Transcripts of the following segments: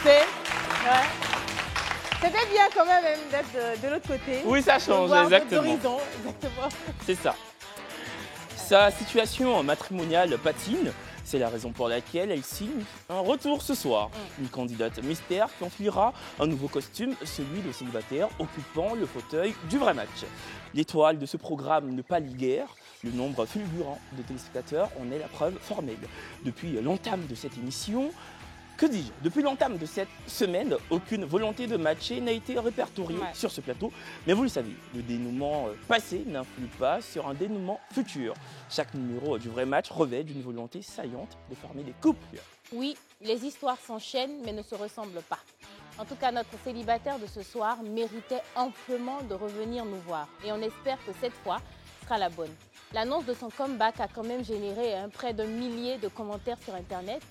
C'est... Ouais. C'était bien quand même d'être de l'autre côté. Oui, ça change, voir exactement. Exactement. C'est ça. Sa situation matrimoniale patine. C'est la raison pour laquelle elle signe un retour ce soir. Une candidate mystère qui enfilera un nouveau costume, celui de célibataire occupant le fauteuil du vrai match. L'étoile de ce programme ne pâlit guère. Le nombre fulgurant de téléspectateurs en est la preuve formelle. Depuis l'entame de cette émission, que dis-je? Depuis l'entame de cette semaine, aucune volonté de matcher n'a été répertoriée sur ce plateau. Mais vous le savez, le dénouement passé n'influe pas sur un dénouement futur. Chaque numéro du vrai match revêt d'une volonté saillante de former des couples. Oui, les histoires s'enchaînent mais ne se ressemblent pas. En tout cas, notre célibataire de ce soir méritait amplement de revenir nous voir. Et on espère que cette fois sera la bonne. L'annonce de son comeback a quand même généré près d'un millier de commentaires sur Internet.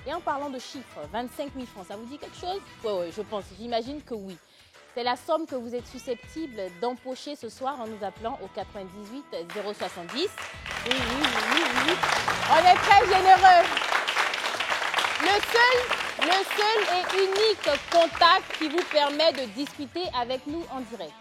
Et en parlant de chiffres, 25 000 francs, ça vous dit quelque chose? Oui, je pense, j'imagine que oui. C'est la somme que vous êtes susceptible d'empocher ce soir en nous appelant au 98 070. Oui. On est très généreux. Le seul et unique contact qui vous permet de discuter avec nous en direct.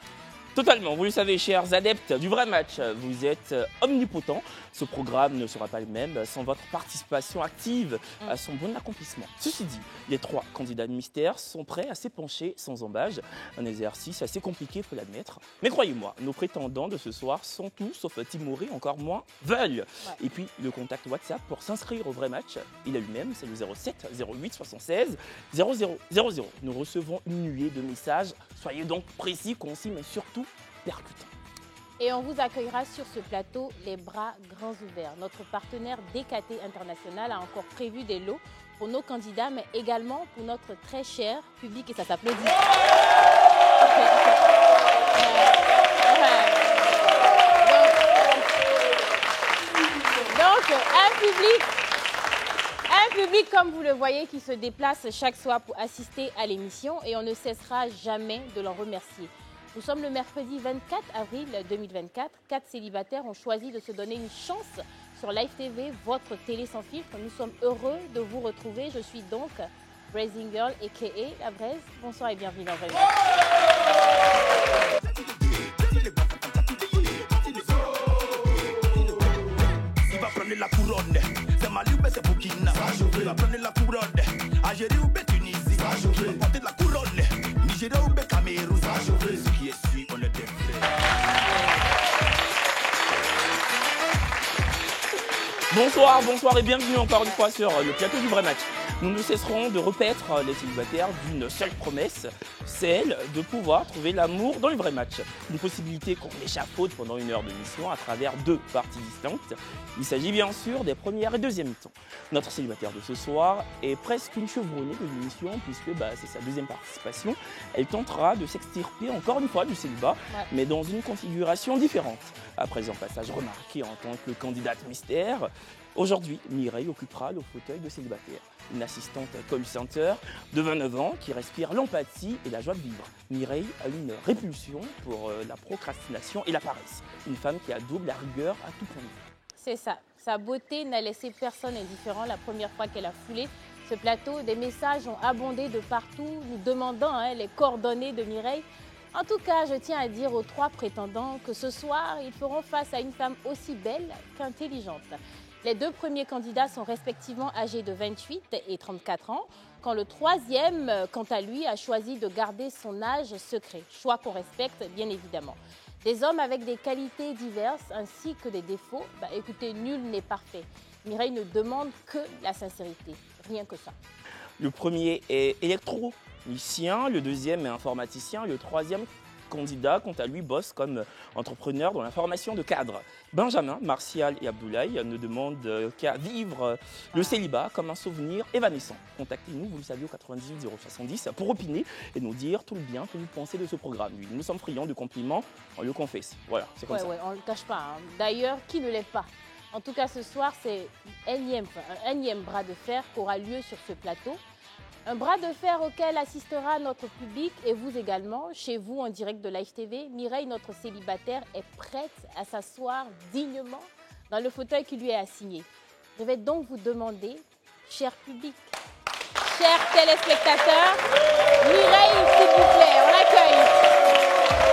Totalement, vous le savez, chers adeptes du vrai match, vous êtes omnipotents. Ce programme ne sera pas le même sans votre participation active à son bon accomplissement. Ceci dit, les 3 candidats de mystère sont prêts à s'épancher sans embâge. Un exercice assez compliqué, il faut l'admettre. Mais croyez-moi, nos prétendants de ce soir sont tous, sauf timorés, encore moins, veulent. Et puis, le contact WhatsApp pour s'inscrire au vrai match, il est lui-même, c'est le 07 08 76 00 00. Nous recevons une nuée de messages. Soyez donc précis, concis, mais surtout percutants. Et on vous accueillera sur ce plateau les bras grands ouverts. Notre partenaire DKT International a encore prévu des lots pour nos candidats, mais également pour notre très cher public, et ça s'applaudit. Donc, un public, comme vous le voyez, qui se déplace chaque soir pour assister à l'émission, et on ne cessera jamais de l'en remercier. Nous sommes le mercredi 24 avril 2024. 4 célibataires ont choisi de se donner une chance sur Live TV, votre télé sans filtre. Nous sommes heureux de vous retrouver. Je suis donc Braising Girl, a.k.a. La Braise. Bonsoir et bienvenue dans Vrai Match. La couronne, c'est Mali ou c'est Burkina. Il va prendre la couronne, Algérie ou Tunisie. Il va porter la couronne, Nigeria ou Cameroun. Ce qui est sûr, on est des frères. Bonsoir et bienvenue encore une fois sur le plateau du vrai match. Nous ne cesserons de repaître les célibataires d'une seule promesse, celle de pouvoir trouver l'amour dans le vrai match. Une possibilité qu'on échafaude pendant une heure de mission à travers 2 parties distinctes. Il s'agit bien sûr des premières et deuxièmes temps. Notre célibataire de ce soir est presque une chevronnée de l'émission puisque c'est sa 2e participation. Elle tentera de s'extirper encore une fois du célibat, mais dans une configuration différente. Après un passage remarqué en tant que candidate mystère, aujourd'hui, Mireille occupera le fauteuil de célibataire. Une assistante call center de 29 ans qui respire l'empathie et la joie de vivre. Mireille a une répulsion pour la procrastination et la paresse. Une femme qui adoube la rigueur à tout point de vue. C'est ça. Sa beauté n'a laissé personne indifférent la première fois qu'elle a foulé ce plateau. Des messages ont abondé de partout, nous demandant les coordonnées de Mireille. En tout cas, je tiens à dire aux 3 prétendants que ce soir, ils feront face à une femme aussi belle qu'intelligente. Les 2 premiers candidats sont respectivement âgés de 28 et 34 ans, quand le 3e, quant à lui, a choisi de garder son âge secret. Choix qu'on respecte, bien évidemment. Des hommes avec des qualités diverses ainsi que des défauts. Écoutez, nul n'est parfait. Mireille ne demande que la sincérité, rien que ça. Le premier est électronicien, le 2e est informaticien, le 3e candidat, quant à lui, bosse comme entrepreneur dans la formation de cadres. Benjamin, Martial et Abdoulaye ne demandent qu'à vivre le célibat comme un souvenir évanescent. Contactez-nous, vous le savez, au 98 070 pour opiner et nous dire tout le bien que vous pensez de ce programme. Nous sommes friands de compliments, on le confesse. Voilà, c'est comme ça. On ne le cache pas. D'ailleurs, qui ne l'est pas? En tout cas, ce soir, c'est un énième bras de fer qu'aura lieu sur ce plateau. Un bras de fer auquel assistera notre public et vous également, chez vous en direct de Live TV. Mireille, notre célibataire, est prête à s'asseoir dignement dans le fauteuil qui lui est assigné. Je vais donc vous demander, cher public, chers téléspectateurs. Mireille, s'il vous plaît, on l'accueille.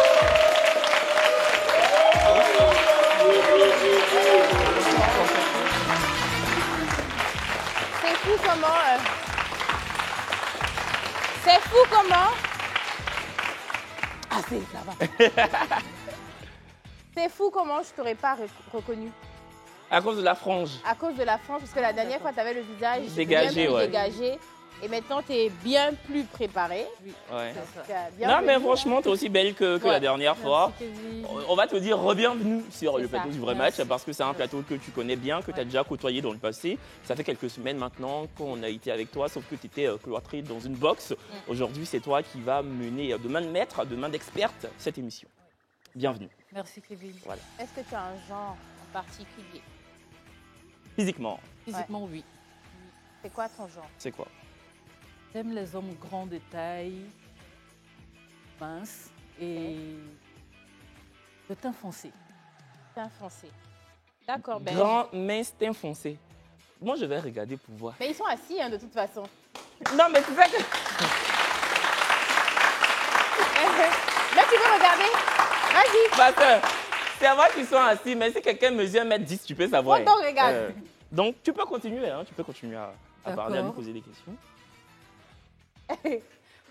C'est fou comment... C'est fou comment... Ah, c'est là-bas. C'est fou comment je t'aurais pas reconnu. À cause de la frange. À cause de la frange, parce que la dernière fois, tu avais le visage dégagé, bien plus ouais. dégagé. Et maintenant, tu es bien plus préparée. Ouais. Bien Non, mais franchement, tu es aussi belle que Ouais. la dernière fois. Kevin. On va te dire re-bienvenue sur C'est le ça. plateau du vrai match parce que c'est un plateau que tu connais bien, que tu as déjà côtoyé dans le passé. Ça fait quelques semaines maintenant qu'on a été avec toi, sauf que tu étais cloîtré dans une box. Aujourd'hui, c'est toi qui vas mener de main de maître, de main d'experte cette émission. Bienvenue. Merci Kevin. Voilà. Est-ce que tu as un genre en particulier? Physiquement, Physiquement, oui. C'est quoi ton genre? c'est quoi? J'aime les hommes grands de taille, minces et de teint foncé. Teint foncé. D'accord, ben. Grand, mince, teint foncé. Moi, je vais regarder pour voir. Mais ils sont assis, hein, de toute façon. Non, mais c'est ça que... Là, tu veux regarder? Vas-y. Parce que c'est à moi qu'ils sont assis, mais si quelqu'un mesure 1m10, tu peux savoir. Oh, donc, regarde. Donc, tu peux continuer, hein, tu peux continuer à parler, à nous D'accord. poser des questions.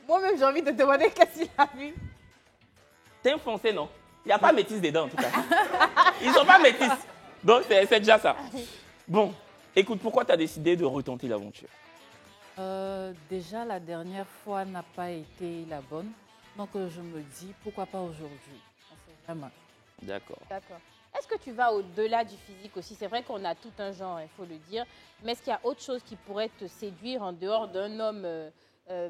Moi-même, j'ai envie de te demander qu'est-ce qu'il a vu. Teint foncé, non? Il n'y a pas métis dedans, en tout cas. Ils sont pas métis. Donc, c'est déjà ça. Bon, écoute, pourquoi tu as décidé de retenter l'aventure? Déjà, la dernière fois n'a pas été la bonne. Donc, je me dis, pourquoi pas aujourd'hui? On sait jamais. D'accord. D'accord. Est-ce que tu vas au-delà du physique aussi? C'est vrai qu'on a tout un genre, il faut le dire. Mais est-ce qu'il y a autre chose qui pourrait te séduire en dehors d'un homme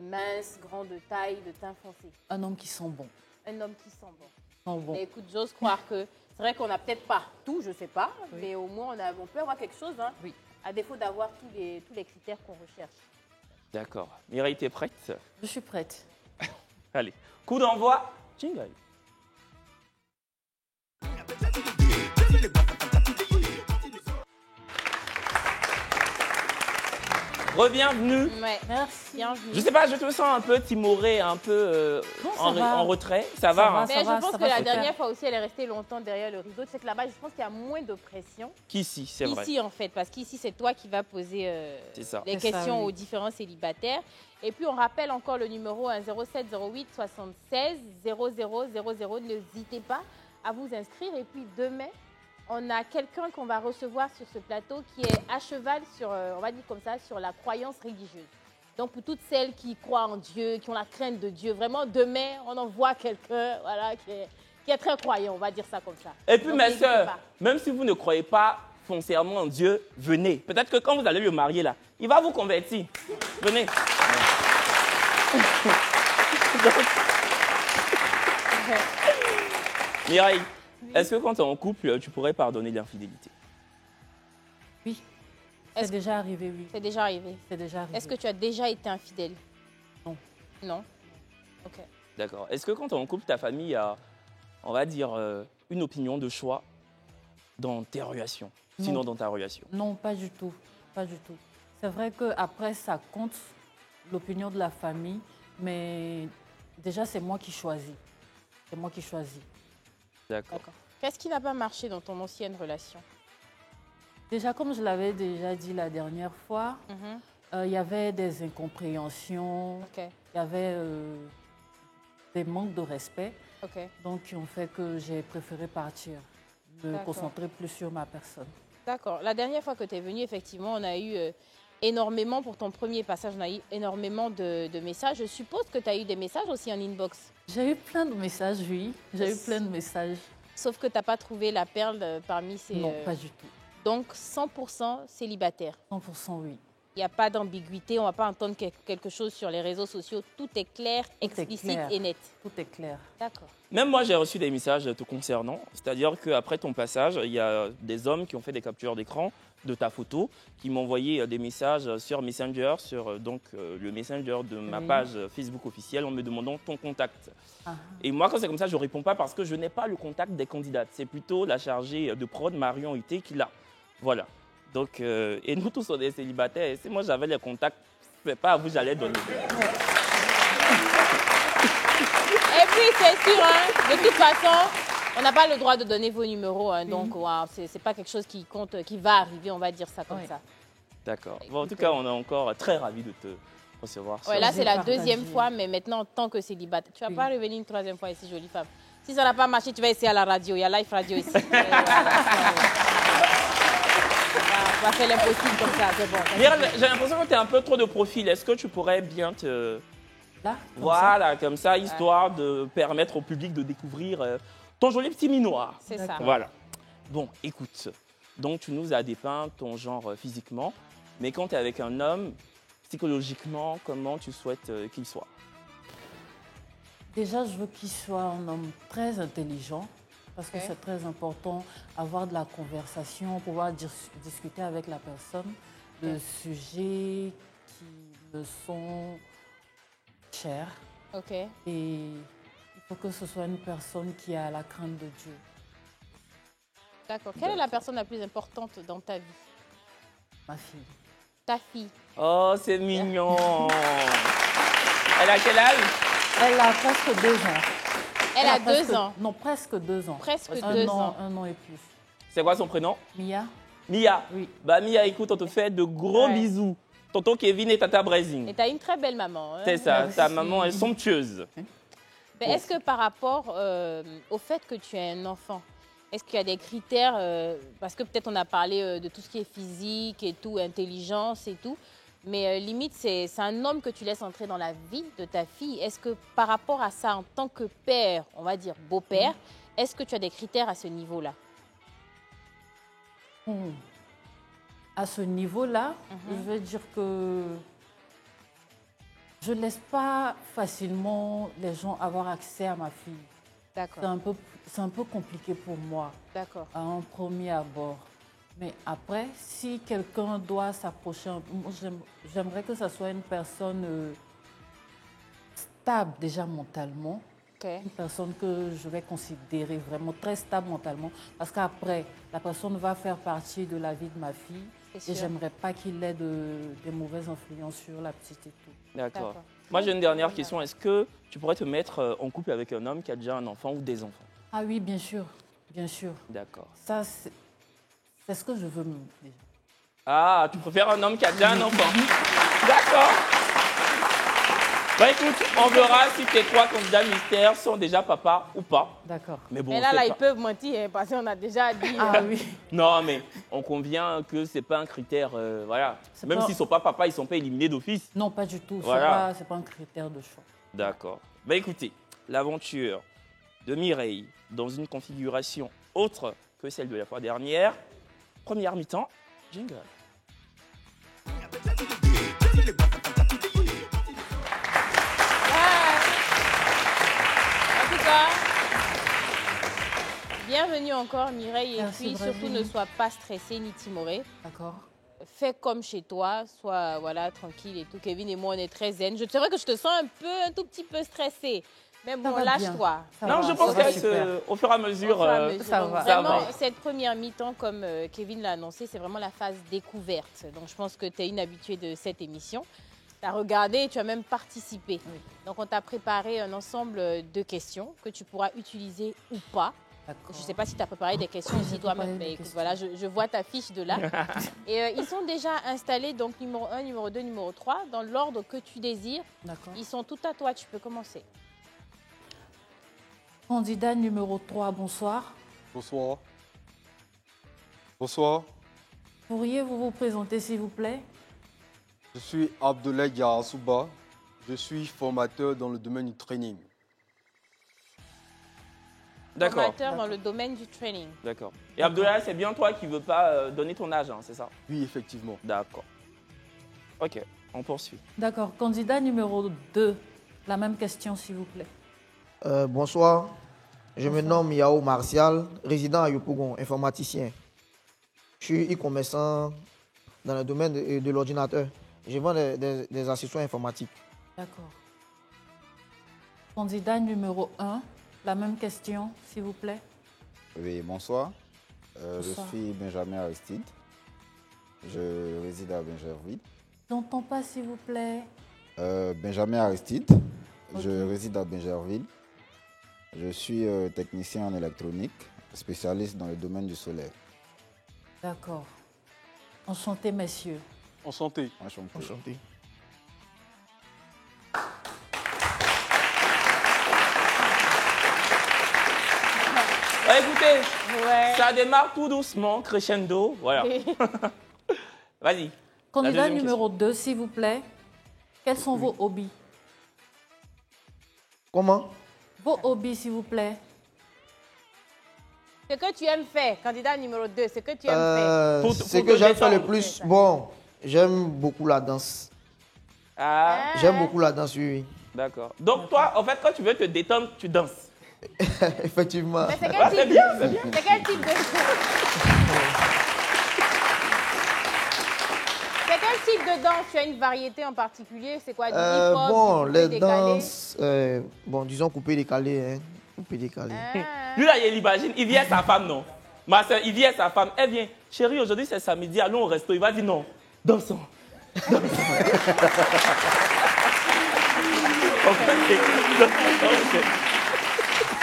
mince, grand de taille, de teint foncé? Un homme qui sent bon. Un homme qui sent bon. Sent bon. Mais écoute, j'ose croire que c'est vrai qu'on n'a peut-être pas tout, je ne sais pas, Oui. mais au moins on peut avoir quelque chose, hein, Oui. à défaut d'avoir tous les critères qu'on recherche. D'accord. Mireille, t'es prête? Je suis prête. Allez, coup d'envoi, jingle. Re-bienvenue. Ouais. Merci. Bienvenue. Je sais pas, je te sens un peu timoré, un peu Non, ça en va. retrait. Ça va, va, hein? Mais ça je va, pense ça que va la se dernière faire. fois aussi, elle est restée longtemps derrière le rideau. C'est que là-bas, je pense qu'il y a moins de pression. Qu'ici, c'est vrai. Ici, en fait, parce qu'ici, c'est toi qui vas poser C'est ça. les C'est ça, questions oui. aux différents célibataires. Et puis, on rappelle encore le numéro 07 08 76 00 00. N'hésitez pas à vous inscrire. Et puis, demain, on a quelqu'un qu'on va recevoir sur ce plateau qui est à cheval sur, on va dire comme ça, sur la croyance religieuse. Donc, pour toutes celles qui croient en Dieu, qui ont la crainte de Dieu, vraiment, demain, on envoie quelqu'un voilà, qui est très croyant, on va dire ça comme ça. Et puis, Donc, mes n'hésitez sœurs, pas. même si vous ne croyez pas foncièrement en Dieu, venez. Peut-être que quand vous allez le marier là, il va vous convertir. Venez. Mireille, est-ce que quand tu es en couple, tu pourrais pardonner l'infidélité? Oui. Est-ce- C'est déjà arrivé, oui. C'est déjà arrivé. C'est déjà arrivé. Est-ce que tu as déjà été infidèle? Non. Non? Ok. D'accord. Est-ce que quand tu es en couple, ta famille a, on va dire, une opinion de choix dans tes relations? Sinon, Non. dans ta relation? Non, pas du tout. Pas du tout. C'est vrai qu'après, ça compte l'opinion de la famille, mais déjà, c'est moi qui choisis. C'est moi qui choisis. D'accord. D'accord. Qu'est-ce qui n'a pas marché dans ton ancienne relation? Déjà, comme je l'avais déjà dit la dernière fois, Mhm. il y avait des incompréhensions, Ok. il y avait des manques de respect, Ok. donc qui ont fait que j'ai préféré partir, me D'accord. concentrer plus sur ma personne. D'accord. La dernière fois que tu es venue, effectivement, on a eu énormément, pour ton premier passage, on a eu énormément de messages. Je suppose que tu as eu des messages aussi en inbox. J'ai eu plein de messages, oui. J'ai eu plein de messages. Sauf que tu n'as pas trouvé la perle parmi ces... Non, pas du tout. Donc, 100% célibataire. 100% oui. Il n'y a pas d'ambiguïté, on ne va pas entendre quelque chose sur les réseaux sociaux. Tout est clair, est explicite clair. et net. Tout est clair. D'accord. Même moi, j'ai reçu des messages te concernant. C'est-à-dire qu'après ton passage, il y a des hommes qui ont fait des captures d'écran de ta photo, qui m'ont envoyé des messages sur Messenger, sur le Messenger de ma Oui. page Facebook officielle, en me demandant ton contact. Ah. Et moi, quand c'est comme ça, je ne réponds pas parce que je n'ai pas le contact des candidates. C'est plutôt la chargée de prod, Marion Ité, qui l'a. Voilà. Donc, et nous tous, on est célibataires. Et si moi, j'avais les contacts, C'est pas à vous, j'allais donner. Et puis, c'est sûr, hein, de toute façon, on n'a pas le droit de donner vos numéros. Hein, donc, c'est pas quelque chose qui compte, qui va arriver, on va dire ça comme ça. D'accord. Bon, en tout cas, on est encore très ravis de te recevoir. Ouais, là, c'est la deuxième fois, mais maintenant, en tant que célibataire, tu vas pas revenir une troisième fois ici, jolie femme. Si ça n'a pas marché, tu vas essayer à la radio. Il y a Live Radio ici. On va faire l'impossible comme ça, c'est bon. J'ai l'impression que tu as un peu trop de profil. Est-ce que tu pourrais bien te... Là, voilà, comme ça, histoire de permettre au public de découvrir ton joli petit minois. C'est ça. Voilà. Bon, écoute, donc tu nous as dépeint ton genre physiquement, mais quand tu es avec un homme, psychologiquement, comment tu souhaites qu'il soit? Déjà, je veux qu'il soit un homme très intelligent, parce que c'est très important, avoir de la conversation, pouvoir discuter avec la personne de sujets qui me sont chers. Ok. Et il faut que ce soit une personne qui a la crainte de Dieu. D'accord. Quelle est la personne la plus importante dans ta vie? Ma fille. Ta fille. Oh, c'est mignon. Elle a quel âge? Elle a presque 2 ans. Elle a 2 ans. Non, presque 2 ans. Presque 2 ans. Un an et plus. C'est quoi son prénom? Mia. Mia. Oui. Bah Mia, écoute, on te fait de gros bisous. Tonton Kevin et Tata Brésil. Et tu as une très belle maman. Hein? C'est ça, Merci. ta maman est somptueuse. Mais est-ce que par rapport au fait que tu es un enfant, est-ce qu'il y a des critères, parce que peut-être on a parlé de tout ce qui est physique et tout, intelligence et tout, mais limite c'est un homme que tu laisses entrer dans la vie de ta fille. Est-ce que par rapport à ça, en tant que père, on va dire beau-père, est-ce que tu as des critères à ce niveau-là? À ce niveau-là, je veux dire que je ne laisse pas facilement les gens avoir accès à ma fille. D'accord. C'est un peu compliqué pour moi. D'accord. À un premier abord. Mais après, si quelqu'un doit s'approcher, j'aimerais que ce soit une personne stable déjà mentalement. Okay. Une personne que je vais considérer vraiment très stable mentalement. Parce qu'après, la personne va faire partie de la vie de ma fille. Et j'aimerais pas qu'il ait des mauvaises influences sur la petite et tout. D'accord. Moi, j'ai une dernière question. Est-ce que tu pourrais te mettre en couple avec un homme qui a déjà un enfant ou des enfants? Ah oui, bien sûr. Bien sûr. D'accord. Ça, c'est ce que je veux déjà. Ah, tu préfères un homme qui a déjà un enfant? D'accord. Bah écoute, on verra si tes 3 candidats mystères sont déjà papa ou pas. D'accord. Mais bon, et là, ils peuvent mentir, hein, parce qu'on a déjà dit... Ah oui. Non, mais on convient que ce n'est pas un critère, voilà. Même s'ils ne sont pas papa, ils ne sont pas éliminés d'office. Non, pas du tout. Voilà. Ce n'est pas un critère de choix. D'accord. Bah écoutez, l'aventure de Mireille dans une configuration autre que celle de la fois dernière. Première mi-temps, jingle. En tout cas, bienvenue encore Mireille. Merci, et puis surtout ne sois pas stressée ni timorée. D'accord. Fais comme chez toi, sois voilà, tranquille et tout. Kevin et moi, on est très zen. C'est vrai que je te sens un tout petit peu stressée. Mais bon, lâche-toi. Non, je pense qu'au fur et à mesure, ça va. Vraiment, cette première mi-temps, comme Kevin l'a annoncé, c'est vraiment la phase découverte. Donc, je pense que tu es une habituée de cette émission. Tu as regardé et tu as même participé. Oui. Donc, on t'a préparé un ensemble de questions que tu pourras utiliser ou pas. Je ne sais pas si tu as préparé des questions aussi toi-même. Mais écoute, voilà, je vois ta fiche de là. Et ils sont déjà installés, donc numéro 1, numéro 2, numéro 3, dans l'ordre que tu désires. D'accord. Ils sont tout à toi, tu peux commencer. Candidat numéro 3, bonsoir. Bonsoir. Bonsoir. Pourriez-vous vous présenter, s'il vous plaît? Je suis Abdoulaye Yarasouba. Je suis formateur dans le domaine du training. D'accord. Formateur dans le domaine du training. D'accord. Et Abdoulaye, c'est bien toi qui ne veux pas donner ton âge, hein, c'est ça? Oui, effectivement. D'accord. Ok, on poursuit. D'accord. Candidat numéro 2, la même question, s'il vous plaît. Bonsoir, je me nomme Yao Martial, résident à Yopougon, informaticien. Je suis e-commerçant dans le domaine de l'ordinateur. Je vends des accessoires informatiques. D'accord. Candidat numéro 1, la même question, s'il vous plaît. Oui, bonsoir. Bonsoir. Je suis Benjamin Aristide. Je réside à Bingerville. Je n'entends pas, s'il vous plaît. Benjamin Aristide. Ok. Je réside à Bingerville. Je suis technicien en électronique, spécialiste dans le domaine du solaire. D'accord. Enchanté, messieurs. Enchanté. Enchanté. Enchanté. Écoutez, Ouais. ça démarre tout doucement, crescendo. Voilà. Vas-y. Candidat deuxième numéro 2, s'il vous plaît. Quels sont vos hobbies? Comment? Vos hobbies, s'il vous plaît. Ce que tu aimes faire, candidat numéro 2, ce que tu aimes faire. Pour Ce te que j'aime faire le détendre. plus, bon, j'aime beaucoup la danse. Ah, J'aime beaucoup la danse, oui. d'accord. Donc toi, en fait, quand tu veux te détendre, tu danses. Effectivement. Mais c'est Ah, quel c'est type bien, c'est bien. C'est quel type de... C'est quel type de danse? Tu as une variété en particulier? C'est quoi, du hip-hop, Bon, du coupé les décalé? danses, bon, disons coupé décalé, hein. Coupé décalé. Ah. Lui là, il imagine, il vient sa femme, non. Ma soeur, il vient sa femme, elle vient. Chérie, aujourd'hui c'est samedi, allons au resto. Il va dire non, dansons. Dansons.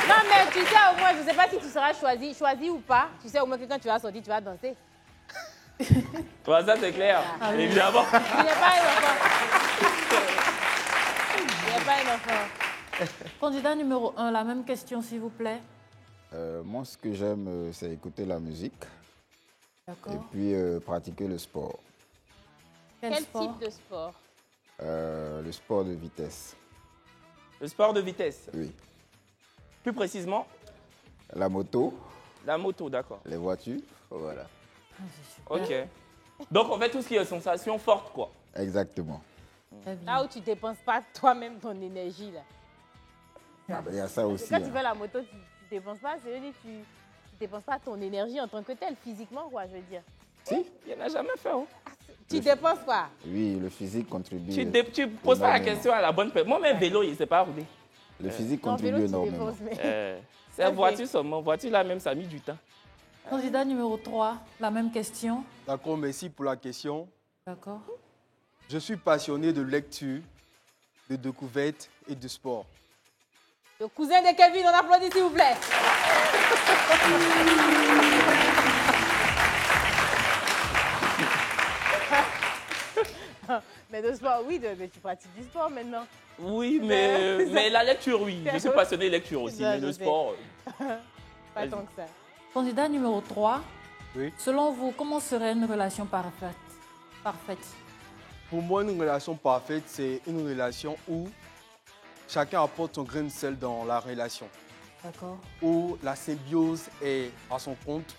Non, mais tu sais, au moins, je ne sais pas si tu seras choisi ou pas. Tu sais, au moins, que quand tu vas sortir, tu vas danser. Ouais, ça c'est clair, évidemment. Tu n'es pas un enfant. Tu n'es pas un enfant. Candidat numéro 1, la même question, s'il vous plaît. Moi, ce que j'aime, c'est écouter la musique et D'accord. puis pratiquer le sport. Quel sport? type de sport? Le sport de vitesse, Le sport de vitesse. oui. Plus précisément, La moto, la moto, d'accord. les voitures, voilà. Ah, c'est super. Ok. Donc en fait, tout ce qui est sensation forte, quoi. Exactement. Très bien. Là où tu ne dépenses pas toi-même ton énergie. Là. Ah, ben, il y a ça aussi. Quand tu hein. fais la moto, tu ne dépenses pas, c'est-à-dire que tu ne dépenses pas ton énergie en tant que telle, physiquement, quoi, je veux dire. Si, il n'y en a jamais fait. Hein. Tu dépenses quoi? Oui, le physique contribue. Tu poses pas la énormément. question à la bonne personne. Moi-même, vélo, il ne sait pas rouler. Le physique Non, contribue vélo, tu énormément. dépenses, mais... C'est Ok. voiture seulement. Voiture là même, ça a mis du temps. Candidat numéro 3, la même question. D'accord, merci pour la question. D'accord. Je suis passionné de lecture, de découverte et de sport. Le cousin de Kevin, on applaudit s'il vous plaît. Mais de sport, oui, mais tu pratiques du sport maintenant. Oui, Mais- mais la lecture, oui. Je suis passionné de lecture aussi, Ça, mais je le sais. sport. Pas Vas-y. tant que ça. Candidat numéro 3. Oui. Selon vous, comment serait une relation parfaite? Pour moi, une relation parfaite, c'est une relation où chacun apporte son grain de sel dans la relation, D'accord. où la symbiose est à son compte,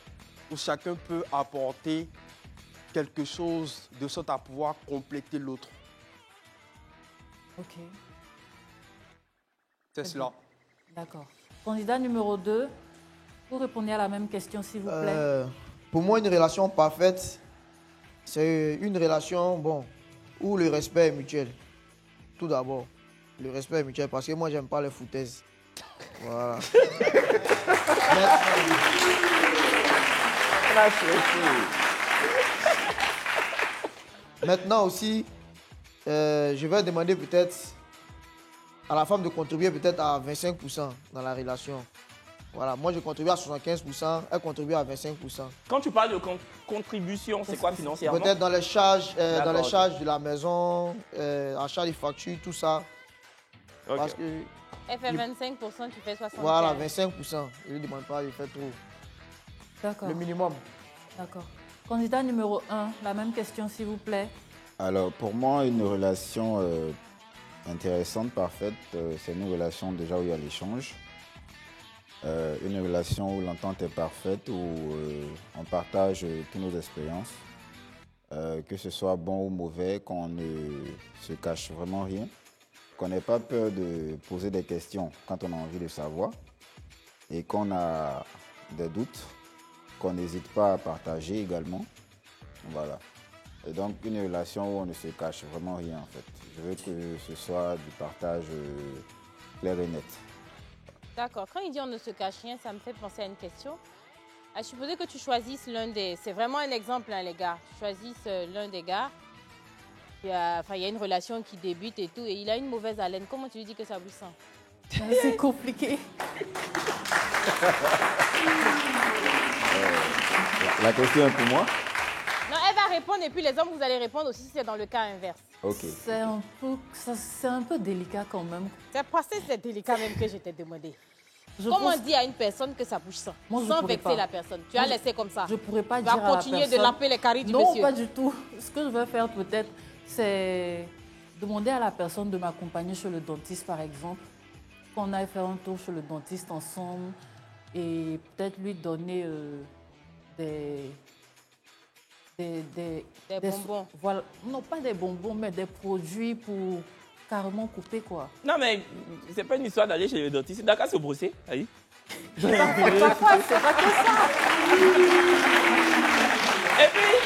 où chacun peut apporter quelque chose de sorte à pouvoir compléter l'autre. Ok. C'est cela. D'accord. Candidat numéro 2, vous répondez à la même question, s'il vous plaît. Pour moi, une relation parfaite, c'est une relation, bon, où le respect est mutuel. Tout d'abord, le respect est mutuel parce que moi, j'aime pas les foutaises. Voilà. Maintenant aussi, je vais demander peut-être à la femme de contribuer peut-être à 25% dans la relation. Voilà, moi je contribue à 75%, elle contribue à 25%. Quand tu parles de contribution, c'est quoi financièrement? Peut-être dans les charges, D'accord, ok. de la maison, achat des factures, tout ça. Ok. Parce que, Elle fait 25%, tu fais 75%. voilà, 25%. Je ne demande pas, je fais trop. D'accord. Le minimum. D'accord. Candidat numéro 1, la même question, s'il vous plaît. Alors, pour moi, une relation intéressante, parfaite, c'est une relation déjà où il y a l'échange. Une relation où l'entente est parfaite, où on partage toutes nos expériences, que ce soit bon ou mauvais, qu'on ne se cache vraiment rien, qu'on n'ait pas peur de poser des questions quand on a envie de savoir et qu'on a des doutes, qu'on n'hésite pas à partager également. Voilà. Et donc une relation où on ne se cache vraiment rien en fait. Je veux que ce soit du partage clair et net. D'accord. Quand il dit on ne se cache rien, ça me fait penser à une question. À supposer que tu choisisses l'un des... C'est vraiment un exemple, hein, les gars. Tu choisisses l'un des gars. il y a une relation qui débute et tout, et il a une mauvaise haleine. Comment tu lui dis que ça bouge ça? C'est compliqué. La question est pour moi. Non, elle va répondre et puis les hommes, vous allez répondre aussi si c'est dans le cas inverse. Ok. C'est un peu délicat quand même. C'est délicat même que je t'ai demandé. Je Comment pense- dire à une personne que ça bouge sans? Moi, je Sans pourrais vexer pas. la personne. Tu as Moi, je- laissé comme ça. Je pourrais pas Tu dire vas à la continuer de personne- lamper les caries du non, monsieur. pas du tout. Ce que je vais faire peut-être, c'est demander à la personne de m'accompagner chez le dentiste, par exemple. Qu'on aille faire un tour chez le dentiste ensemble et peut-être lui donner des bonbons. Voilà. Non, pas des bonbons, mais des produits pour carrément couper, quoi. Non, mais c'est pas une histoire d'aller chez le dentiste. D'accord, se brosser. Allez. C'est pas que ça. Et puis,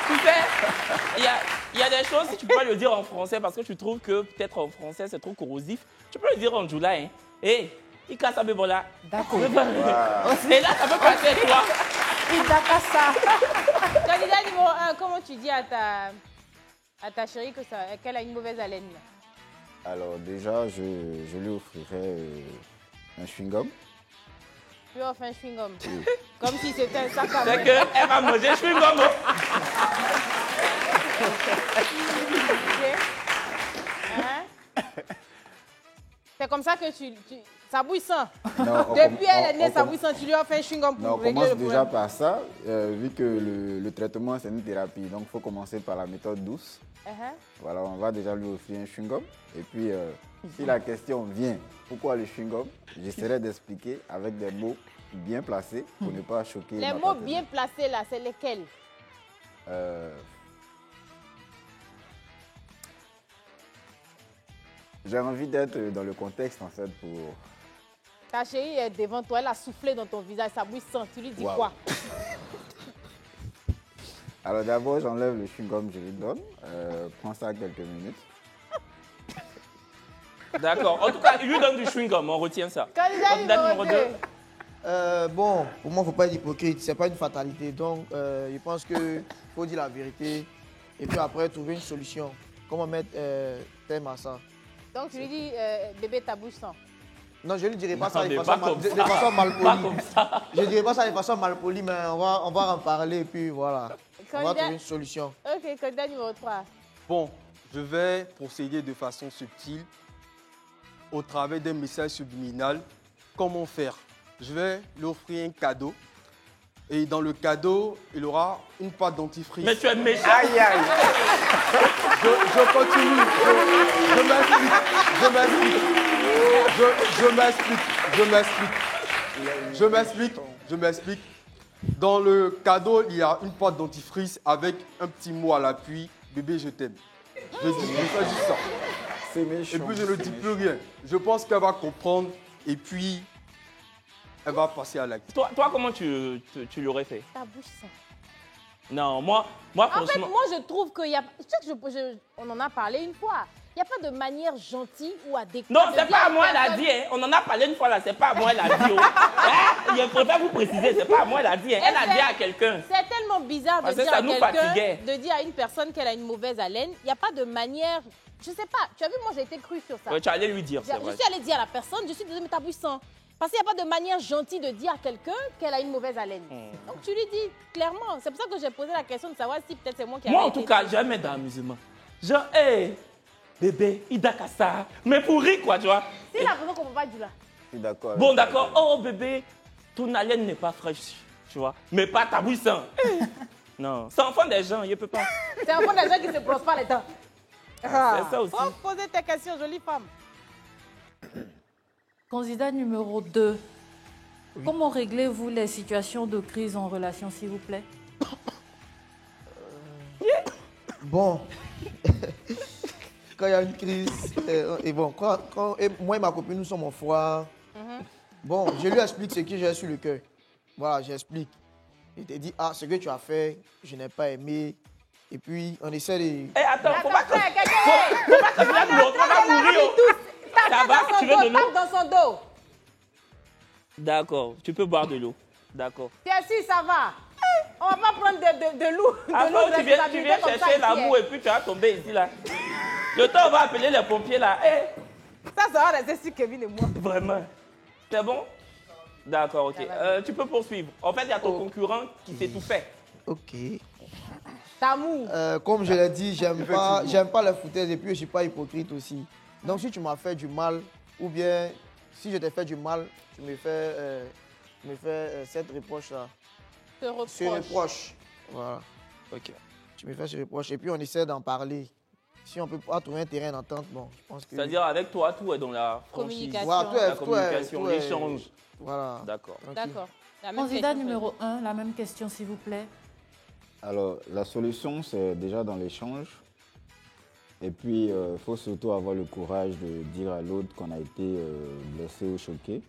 tu sais, il y a des choses, si tu peux pas le dire en français, parce que tu trouves que peut-être en français c'est trop corrosif, tu peux le dire en Joula. Hein. Hé, il casse à Bébola. D'accord. Et là, ça peut passer à toi. Il n'a pas ça. Candidat numéro 1, comment tu dis à ta chérie qu'elle a une mauvaise haleine? Alors déjà, je lui offrirais un chewing-gum. Tu lui offres un chewing-gum. Comme si c'était un sac à C'est main. qu'elle va manger chewing-gum. Ok. Hein? C'est comme ça que ça bouille sans. Non, Depuis elle est née, ça on- bouille sans. Tu lui offres un chewing-gum Non, on pour régler commence le déjà problème. par ça, vu que le traitement c'est une thérapie, donc il faut commencer par la méthode douce. Uh-huh. Voilà, on va déjà lui offrir un chewing-gum. Et puis, si la question vient, pourquoi le chewing-gum, j'essaierai d'expliquer avec des mots bien placés pour ne pas choquer. Les ma mots partenaire. bien placés là, c'est lesquels? J'ai envie d'être dans le contexte en fait pour... Ta chérie est devant toi, elle a soufflé dans ton visage, ça bouille sans. Tu lui dis Wow. quoi? Alors d'abord, j'enlève le chewing-gum, je lui donne. Prends ça quelques minutes. D'accord. En tout cas, il lui donne du chewing-gum, on retient ça. Candidat numéro 2. Bon, pour moi, il ne faut pas être hypocrite. Ce n'est pas une fatalité. Donc, je pense qu'il faut dire la vérité et puis après trouver une solution. Comment mettre thème à ça? Donc tu lui dis, bébé, ta bouche sans. Non, je ne lui dirai pas Non, ça mais de pas façon, comme de ça. façon mal Pas polie. comme ça. Je ne dirai pas ça de façon mal polie, mais on va en parler et puis voilà. On va Candidat- trouver une solution. Ok, candidat numéro 3. Bon, je vais procéder de façon subtile au travers d'un message subliminal. Comment faire? Je vais lui offrir un cadeau. Et dans le cadeau, il aura une pâte dentifrice. Mais tu es méchant. Aïe, aïe. Je continue. Je m'explique. Dans le cadeau, il y a une pâte dentifrice avec un petit mot à l'appui. Bébé, je t'aime. Je fais juste ça. C'est méchant. Et puis je ne c'est dis méchant. plus rien. Je pense qu'elle va comprendre et puis elle va passer à l'acte. Toi, comment tu l'aurais fait? Ta bouche sans. Non, moi En fait, franchement... moi, je trouve qu'il y a... Je sais que on en a parlé une fois. Il n'y a pas de manière gentille ou adéquate. Non, de c'est dire pas à une moi, elle a personne- dit. Hein. On en a parlé une fois là, c'est pas à moi, elle a dit. Oh. Hein? Je préfère vous préciser, c'est pas à moi, elle a dit. Hein. Elle a dit à quelqu'un. C'est tellement bizarre de Parce que dire ça à nous quelqu'un, fatiguait. de dire à une personne qu'elle a une mauvaise haleine. Il n'y a pas de manière... Je sais pas. Tu as vu, moi, j'ai été crue sur ça. Ouais, tu allais lui dire, c'est Je vrai. suis allée dire à la personne, je suis désolée, mais ta bouche sent. Parce qu'il n'y a pas de manière gentille de dire à quelqu'un qu'elle a une mauvaise haleine. Donc tu lui dis clairement. C'est pour ça que j'ai posé la question de savoir si peut-être c'est moi qui Moi, avais en tout été- cas, jamais d'amusement. Genre, hé, bébé, il d'a qu'à ça. Mais pour rire, quoi, tu vois. Si la personne ne comprend pas du là. Je suis d'accord. Bon, avec toi. d'accord. Oh, bébé, ton haleine n'est pas fraîche, tu vois. Mais pas ta bouche sang. Non, c'est enfant des gens, il ne peut pas. C'est un peu des gens qui ne se brossent pas les dents. C'est ça aussi. Faut poser tes questions, jolie femme. Candidat numéro 2. Comment réglez-vous les situations de crise en relation, s'il vous plaît? Bon, quand il y a une crise, et bon, et moi et ma copine, nous sommes en froid. Bon, je lui explique ce que j'ai sur le cœur. Voilà, j'explique. Il te dit, ah, ce que tu as fait, je n'ai pas aimé. Et puis, on essaie de... Hé, attends, faut pas que... Frère, quelqu'un- Faut pas que tu viennes l'autre, on va mourir. Oh. Ça va, tu veux de l'eau? Tape dans son dos. D'accord, tu peux boire de l'eau. D'accord. Tu es sûr, ça va. On va pas prendre de loup. Après, tu viens chercher l'amour et puis tu vas tomber ici, là. Le temps, on va appeler les pompiers, là. Ça va rester sur Kevin et moi. Vraiment. C'est bon? D'accord, ok. Tu peux poursuivre. En fait, il y a ton concurrent qui s'est tout fait. Ok. T'amour. Comme je l'ai dit, j'aime pas la foutaise et puis je suis pas hypocrite aussi. Donc si tu m'as fait du mal, ou bien si je t'ai fait du mal, tu me fais cette reproche-là. Ce reproche. Voilà. Ok. Tu me fais ce reproche et puis on essaie d'en parler. Si on peut pas trouver un terrain d'entente, bon, je pense que... C'est-à-dire avec toi, tout est dans la franchise. Communication. Voilà, La communication, l'échange. Voilà. D'accord. D'accord. Candidat numéro 1, la même question s'il vous plaît. Alors, la solution, c'est déjà dans l'échange. Et puis, il faut surtout avoir le courage de dire à l'autre qu'on a été blessé ou choqué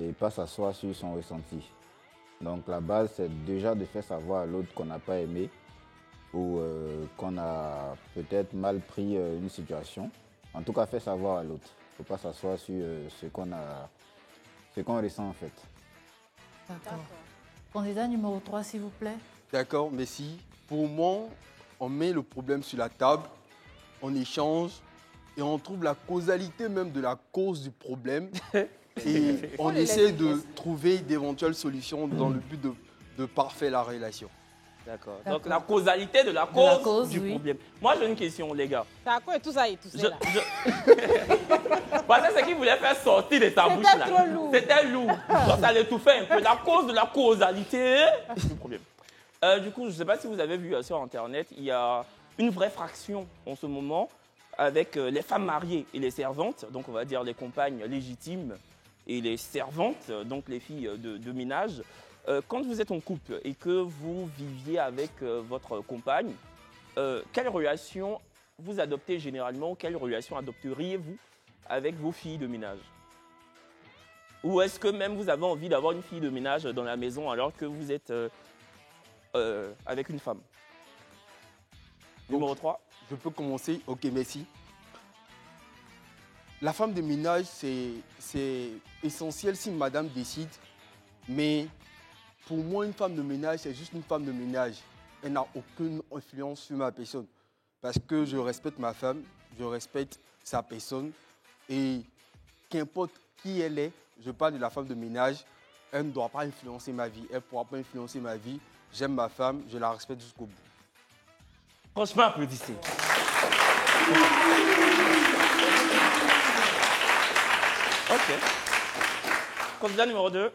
et pas s'asseoir sur son ressenti. Donc, la base, c'est déjà de faire savoir à l'autre qu'on n'a pas aimé ou qu'on a peut-être mal pris une situation. En tout cas, faire savoir à l'autre. Il ne faut pas s'asseoir sur ce qu'on ressent en fait. D'accord. Candidat numéro 3, s'il vous plaît. D'accord, merci. Pour moi, on met le problème sur la table, on échange et on trouve la causalité même de la cause du problème. Et on essaie de trouver d'éventuelles solutions dans le but de parfaire la relation. D'accord. Donc la causalité de la cause du problème. Moi j'ai une question les gars. C'est à quoi tout ça et tout ça là? Parce que ce qu'il voulait faire sortir de sa bouche là. Trop lourd. C'était lourd. Donc ça l'étouffait un peu. La cause de la causalité du problème. Du coup, je ne sais pas si vous avez vu sur Internet, il y a une vraie fraction en ce moment avec les femmes mariées et les servantes, donc on va dire les compagnes légitimes et les servantes, donc les filles de ménage. Quand vous êtes en couple et que vous viviez avec votre compagne, quelle relation vous adoptez généralement? Quelle relation adopteriez-vous avec vos filles de ménage? Ou est-ce que même vous avez envie d'avoir une fille de ménage dans la maison alors que vous êtes avec une femme? Numéro 3. Je peux commencer? Ok, merci. La femme de ménage, c'est essentiel si madame décide, mais pour moi, une femme de ménage, c'est juste une femme de ménage. Elle n'a aucune influence sur ma personne. Parce que je respecte ma femme, je respecte sa personne. Et qu'importe qui elle est, je parle de la femme de ménage, elle ne doit pas influencer ma vie. Elle ne pourra pas influencer ma vie. J'aime ma femme, je la respecte jusqu'au bout. Franchement, applaudissez. Ok. Candidat numéro 2.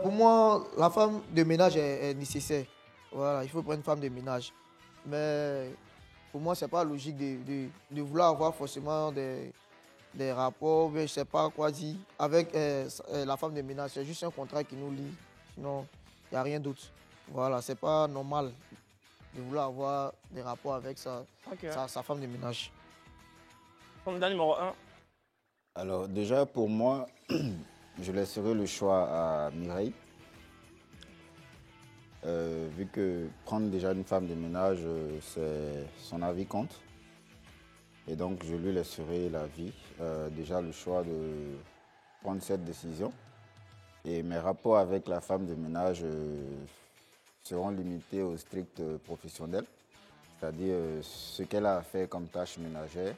Pour moi, la femme de ménage est nécessaire. Voilà, il faut prendre une femme de ménage. Mais pour moi, ce n'est pas logique de vouloir avoir forcément des rapports, je ne sais pas quoi dire, avec la femme de ménage. C'est juste un contrat qui nous lie. Sinon, il n'y a rien d'autre. Voilà, ce n'est pas normal de vouloir avoir des rapports avec sa femme de ménage. Candidat numéro 1. Alors déjà, pour moi, je laisserai le choix à Mireille. Vu que prendre déjà une femme de ménage, son avis compte. Et donc, je lui laisserai la vie, déjà le choix de prendre cette décision. Et mes rapports avec la femme de ménage seront limités au strict professionnel, c'est-à-dire ce qu'elle a fait comme tâche ménagère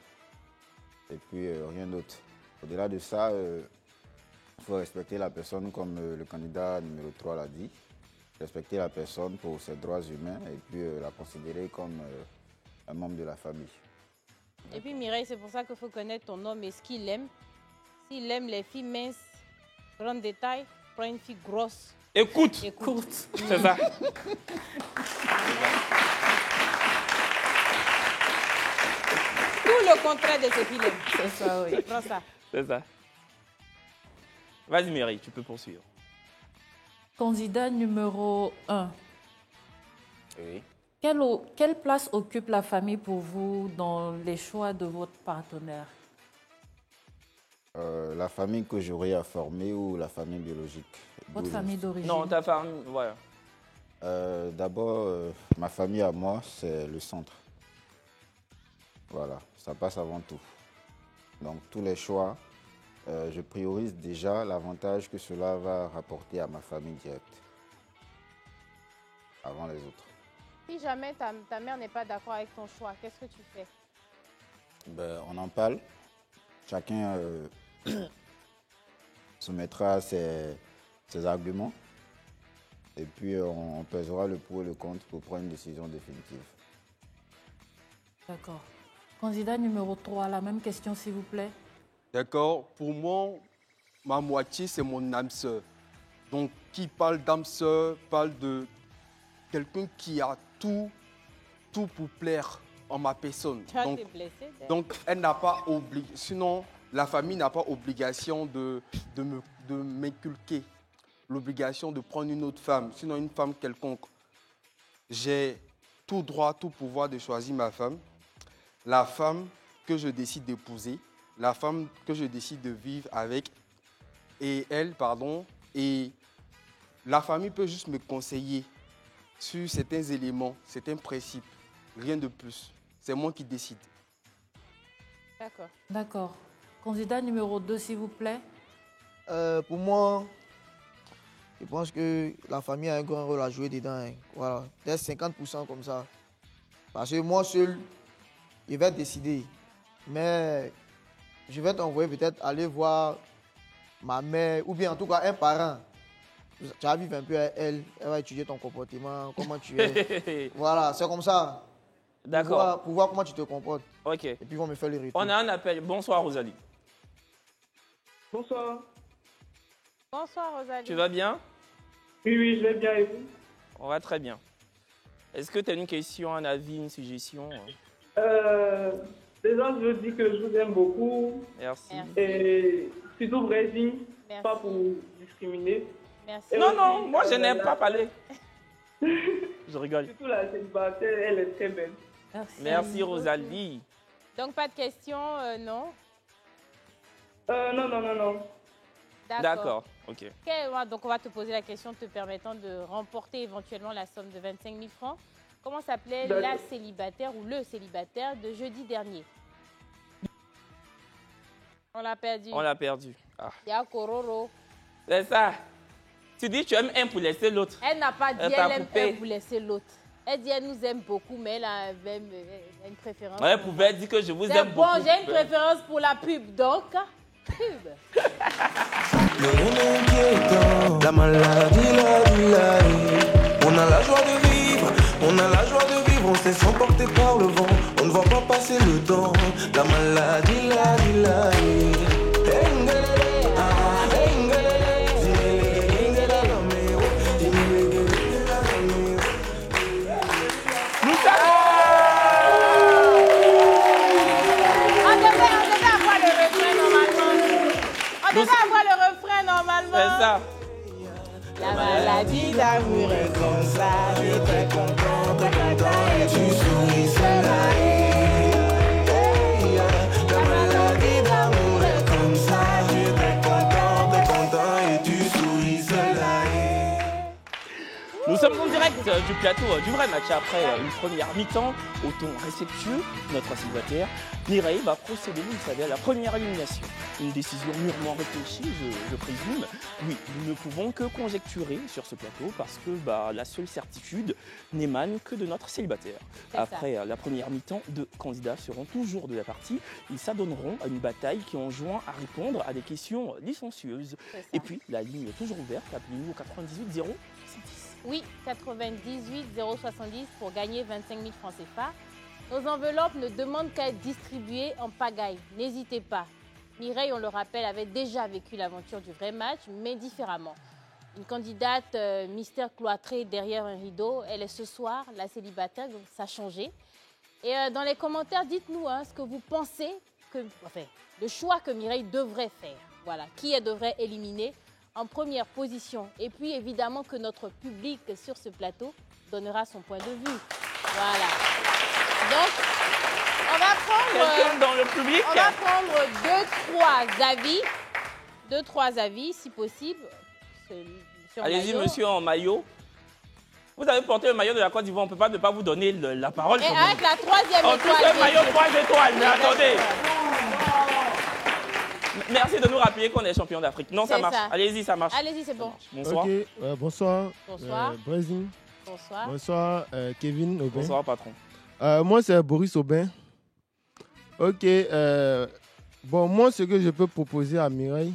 et puis rien d'autre. Au-delà de ça, il faut respecter la personne comme le candidat numéro 3 l'a dit, respecter la personne pour ses droits humains et puis la considérer comme un membre de la famille. Et puis Mireille, c'est pour ça qu'il faut connaître ton homme et ce qu'il aime. S'il aime les filles minces, grandes de taille, prends une fille grosse. Écoute. C'est ça. Tout le contraire de ce qu'il aime. C'est ça, oui. Prends ça. C'est ça. Vas-y Mireille, tu peux poursuivre. Candidat numéro 1. Oui. Quelle place occupe la famille pour vous dans les choix de votre partenaire? La famille que j'aurai à former ou la famille biologique? Votre famille d'origine? Non, ta famille, voilà. D'abord, ma famille à moi, c'est le centre. Voilà, ça passe avant tout. Donc, tous les choix, je priorise déjà l'avantage que cela va rapporter à ma famille directe. avant les autres. Si jamais ta mère n'est pas d'accord avec ton choix, qu'est-ce que tu fais? Ben, on en parle. Chacun soumettra ses arguments. Et puis, on pèsera le pour et le contre pour prendre une décision définitive. D'accord. Candidat numéro 3, la même question, s'il vous plaît. D'accord. Pour moi, ma moitié, c'est mon âme sœur. Donc, qui parle d'âme sœur, parle de quelqu'un qui a tout pour plaire en ma personne. Tu as été blessé. Donc, elle n'a pas obligation. Sinon, la famille n'a pas obligation de m'inculquer l'obligation de prendre une autre femme, sinon une femme quelconque. J'ai tout droit, tout pouvoir de choisir ma femme, la femme que je décide d'épouser, la femme que je décide de vivre avec, et la famille peut juste me conseiller sur certains éléments, certains principes, rien de plus. C'est moi qui décide. D'accord. D'accord. Candidat numéro 2, s'il vous plaît. Pour moi, je pense que la famille a un grand rôle à jouer dedans. Hein. Voilà, peut-être 50% comme ça. Parce que moi seul, je vais décider. Mais je vais t'envoyer peut-être aller voir ma mère ou bien en tout cas un parent. Tu vas vivre un peu avec elle, elle va étudier ton comportement, comment tu es. Voilà, c'est comme ça. D'accord. Pour voir comment tu te comportes. Ok. Et puis ils vont me faire les retours. On a un appel. Bonsoir, Rosalie. Bonsoir. Bonsoir, Rosalie. Tu vas bien? Oui, je vais bien et vous? On va très bien. Est-ce que tu as une question, un avis, une suggestion? Déjà, je veux dire que je vous aime beaucoup. Merci. Et surtout Brésil, Merci. pas pour discriminer. Merci. Non, non, moi je n'aime pas parler. Je rigole. Surtout la célibataire, elle est très belle. Merci, Rosalie. Donc, pas de questions, non? Non. D'accord, ok. Donc, on va te poser la question te permettant de remporter éventuellement la somme de 25 000 francs. Comment s'appelait la célibataire ou le célibataire de jeudi dernier? On l'a perdu. On l'a perdu. Ah. Yakororo. C'est ça. Tu dis tu aimes un pour laisser l'autre. Elle n'a pas dit elle aime un pour laisser l'autre. Elle dit elle nous aime beaucoup, mais elle a une préférence. Elle pouvait dire que je vous aime beaucoup. Bon, j'ai une préférence pour la pub, donc pub. Le monde inquiétant, la maladie, on a la joie de vivre, on a la joie de vivre, on se sent porté par le vent, on ne va pas passer le temps, la maladie, On devait avoir le refrain normalement. C'est ça. La maladie d'amour est comme ça, j'ai très contente, et tu souris, c'est la maladie d'amour est comme ça, j'ai très content et tu souris, c'est la Nous sommes en direct du plateau du vrai match après une première mi-temps au ton respectueux. Notre célibataire Mireille va procéder, vous le savez, à la première élimination. Une décision mûrement réfléchie, je présume. Oui, nous ne pouvons que conjecturer sur ce plateau parce que la seule certitude n'émane que de notre célibataire. Après la première mi-temps, deux candidats seront toujours de la partie. Ils s'adonneront à une bataille qui enjoint à répondre à des questions licencieuses. Et puis, la ligne est toujours ouverte. Appelez-nous au 98 070. Oui, 98 070 pour gagner 25 000 francs CFA. Nos enveloppes ne demandent qu'à être distribuées en pagaille. N'hésitez pas. Mireille, on le rappelle, avait déjà vécu l'aventure du vrai match, mais différemment. Une candidate mystère cloîtrée derrière un rideau. Elle est ce soir la célibataire, donc ça a changé. Et dans les commentaires, dites-nous ce que vous pensez, le choix que Mireille devrait faire. Voilà, qui elle devrait éliminer en première position. Et puis évidemment que notre public sur ce plateau donnera son point de vue. Voilà. Donc, on va prendre... Quelqu'un dans le public? On va prendre deux, trois avis, si possible. Allez-y, monsieur en maillot. Vous avez porté le maillot de la Côte d'Ivoire, on ne peut pas ne pas vous donner la parole. Et avec la troisième étoile. En plus, le maillot 3 étoiles, mais attendez. Merci de nous rappeler qu'on est champion d'Afrique. Non, ça marche. Allez-y, ça marche. Allez-y, c'est bon. Bonsoir. Bonsoir. Bonsoir. Brésil. Bonsoir. Bonsoir, Kevin Aubin. Bonsoir, patron. Moi, c'est Boris Aubin. Ok. Bon, moi, ce que je peux proposer à Mireille,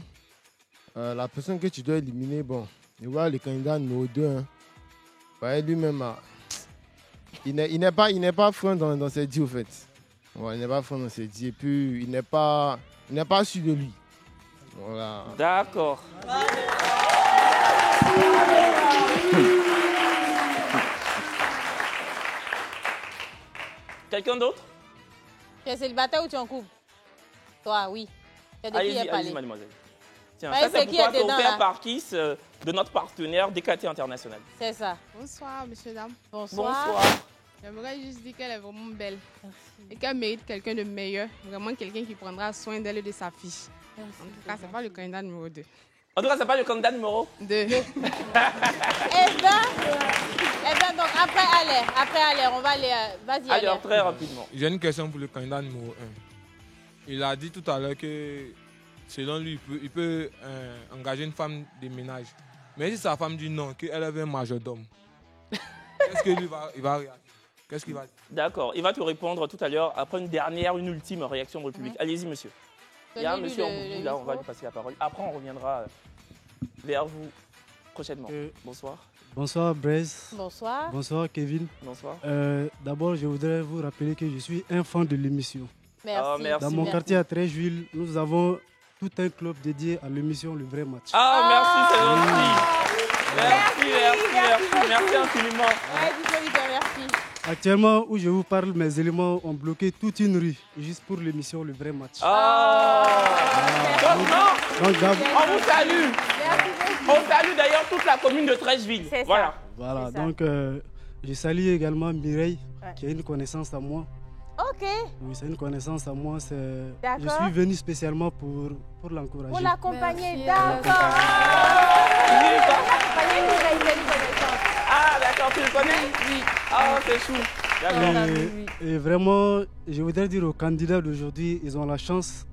la personne que tu dois éliminer, bon, je vois le candidat numéro 2. Hein. Ouais, lui-même, il n'est pas franc dans ses dits, au fait. Ouais, il n'est pas franc dans ses dits. Et puis, il n'est pas sûr de lui. Voilà. D'accord. Quelqu'un d'autre? Tu es célibataire ou tu es en couple? Toi, oui. Tu as de qui est Allez-y, parlé. mademoiselle. Tiens, Ouais, ça c'est c'est qui pour toi, est c'est dedans, offert là? par Kiss de notre partenaire DKT International. C'est ça. Bonsoir, monsieur, dame. Bonsoir. Bonsoir. J'aimerais juste dire qu'elle est vraiment belle et qu'elle mérite quelqu'un de meilleur, vraiment quelqu'un qui prendra soin d'elle et de sa fille. En tout cas, c'est pas le candidat numéro 2. En tout cas, c'est pas le candidat numéro 2. Eh bien, donc après Aller, on va aller. Vas-y, Aller. Alors, très rapidement. J'ai une question pour le candidat numéro 1. Il a dit tout à l'heure que, selon lui, il peut engager une femme de ménage. Mais si sa femme dit non, qu'elle avait un majordome, qu'est-ce que lui il va réagir? Qu'est-ce qu'il va dire? D'accord, il va te répondre tout à l'heure après une ultime réaction de République. Allez-y, monsieur. Il y a un Donnez-lui monsieur en le bout, là, on va lui passer la parole. Après, on reviendra vers vous prochainement. Bonsoir. Bonsoir Blaise. Bonsoir. Bonsoir Kevin. Bonsoir. D'abord, je voudrais vous rappeler que je suis un fan de l'émission. Merci. merci. Dans mon quartier à Treichville, nous avons tout un club dédié à l'émission Le Vrai Match. Ah, merci, c'est gentil. Merci infiniment. Ouais, dis-moi, merci. Actuellement, où je vous parle, mes éléments ont bloqué toute une rue, juste pour l'émission Le Vrai Match. Donc, on vous salue. On salue d'ailleurs toute la commune de Treichville. Voilà. Voilà, donc je salue également Mireille, qui a une connaissance à moi. Ok. Oui, c'est une connaissance à moi. Je D'accord. suis venu spécialement pour l'encourager. Pour l'accompagner, d'accord. Ah, d'accord, tu le connais? Oui. Ah, c'est chou. Et vraiment, je voudrais dire aux candidats d'aujourd'hui, ils ont la chance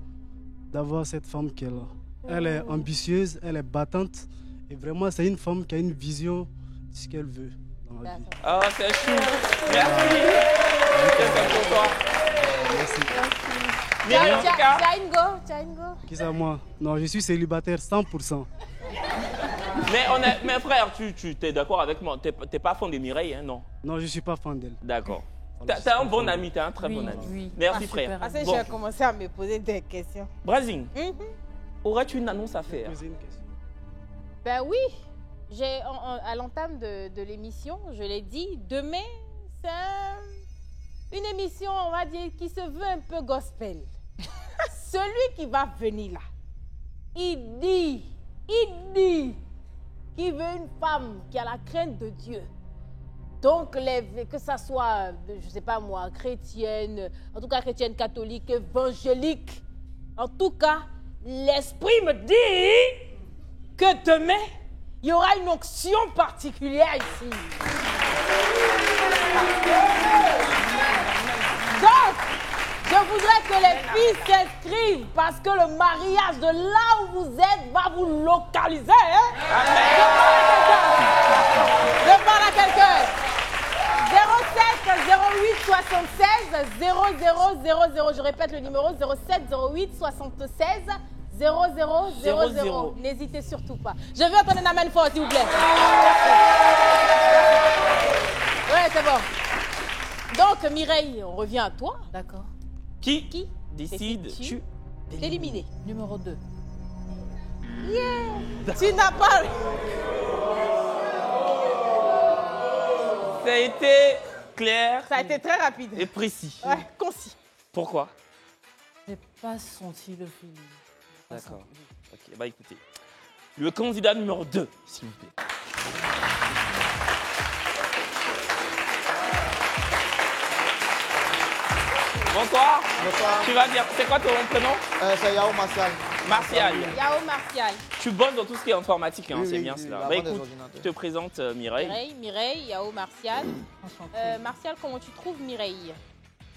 d'avoir cette femme qui est là. Elle est ambitieuse, elle est battante. Et vraiment, c'est une femme qui a une vision de ce qu'elle veut dans la vie. Ah, c'est chou. Merci. C'est pour toi. Merci. Tchaingo. Qui c'est moi? Non, je suis célibataire 100%. Mais frère, tu es d'accord avec moi? T'es pas fan de Mireille, hein, non? Non, je ne suis pas fan d'elle. D'accord. T'es un bon ami, t'es un très bon ami. Oui. Merci frère. Parce que j'ai commencé à me poser des questions. Brazing, aurais-tu une annonce à faire? Ben oui, à l'entame de l'émission, je l'ai dit, demain, c'est une émission, on va dire, qui se veut un peu gospel. Celui qui va venir là, il dit qu'il veut une femme qui a la crainte de Dieu. Donc, que ça soit, je ne sais pas moi, chrétienne, en tout cas chrétienne catholique, évangélique, en tout cas, l'esprit me dit que demain, il y aura une onction particulière ici. Donc, je voudrais que les filles s'inscrivent parce que le mariage de là où vous êtes va vous localiser. Hein? Je parle à quelqu'un. 07 08 76 00 00. Je répète le numéro 07 08 76 0000. N'hésitez surtout pas. Je veux entendre un amen fort, s'il vous plaît. Ouais, c'est bon. Donc, Mireille, on revient à toi. D'accord. Qui décides-tu d'éliminer? Numéro 2. Yeah. Tu n'as pas... Ça a été clair. Ça a été très rapide. Et précis. Ouais, concis. Pourquoi? Je n'ai pas senti le feeling. D'accord. Ok, bah écoutez. Le candidat numéro 2, s'il vous plaît. Bonsoir. Bonsoir. Tu vas dire, c'est quoi ton prénom? C'est Yao Martial. Martial. Yao Martial. Tu bosses dans tout ce qui est informatique, hein, Oui, c'est oui, bien oui, cela. avant Bah des écoute, ordinateurs. je te présente Mireille. Mireille, Yao Martial. Martial, comment tu trouves Mireille?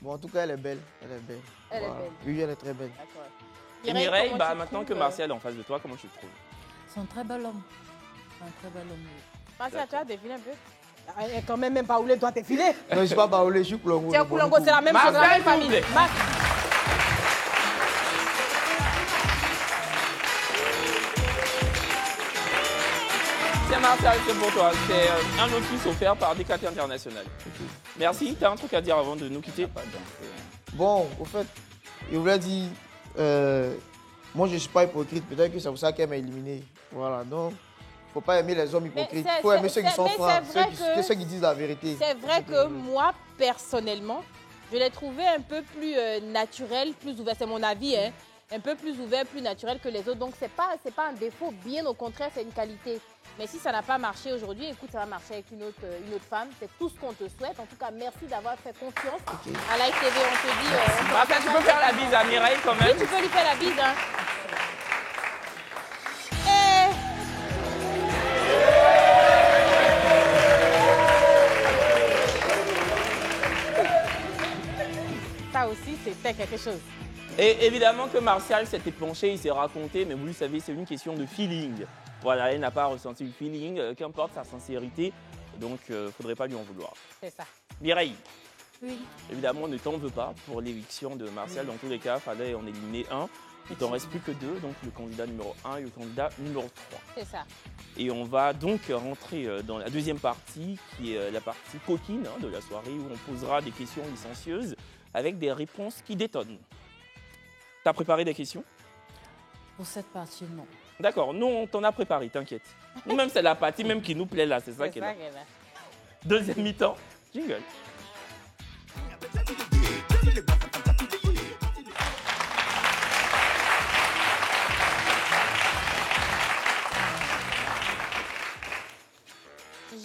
Bon, en tout cas, elle est belle. Elle est belle. Elle est belle. Oui, elle est très belle. D'accord. Et Mireille, comment bah, tu maintenant que trouves, Martial est en face de toi, comment tu le trouves? C'est un très bel homme. Un très bel homme. Martial, tu as deviné un peu? Quand même Baoulé doit te filer. Non, je ne suis pas Baoulé, je suis Koulongo. Tiens, Koulongo, c'est la même chose, la même famille. Tiens, Martial, c'est pour toi. C'est un opus offert par DKT International. Merci. Tu as un truc à dire avant de nous quitter? Bon, au fait, je voulais dire, moi je ne suis pas hypocrite, peut-être que c'est pour ça qu'elle m'a éliminé. Voilà, donc il ne faut pas aimer les hommes hypocrites, il faut aimer ceux qui sont francs, ceux qui disent la vérité. C'est vrai que moi, personnellement, je l'ai trouvé un peu plus naturel, plus ouvert, c'est mon avis, hein, un peu plus ouvert, plus naturel que les autres. Donc c'est pas un défaut, bien au contraire, c'est une qualité. Mais si ça n'a pas marché aujourd'hui, écoute, ça va marcher avec une autre femme. C'est tout ce qu'on te souhaite. En tout cas, merci d'avoir fait confiance à Live TV. On te dit... Martial, tu peux faire la bise à Mireille quand même? Oui, tu peux lui faire la bise. Hein. Ça aussi, c'était quelque chose. Et évidemment que Martial s'était penché, il s'est raconté, mais vous le savez, c'est une question de feeling. Voilà, elle n'a pas ressenti le feeling, qu'importe sa sincérité, donc il ne faudrait pas lui en vouloir. C'est ça. Mireille, oui. Évidemment, ne t'en veux pas pour l'éviction de Martial. Dans tous les cas, il fallait en éliminer un. Il t'en reste plus que deux, donc le candidat numéro 1 et le candidat numéro 3. C'est ça. Et on va donc rentrer dans la deuxième partie, qui est la partie coquine de la soirée, où on posera des questions licencieuses avec des réponses qui détonnent. T'as préparé des questions? Pour cette partie, non. D'accord, nous on t'en a préparé, t'inquiète. Nous-mêmes, c'est la partie même qui nous plaît là, c'est ça qui est là. Deuxième mi-temps, jingle.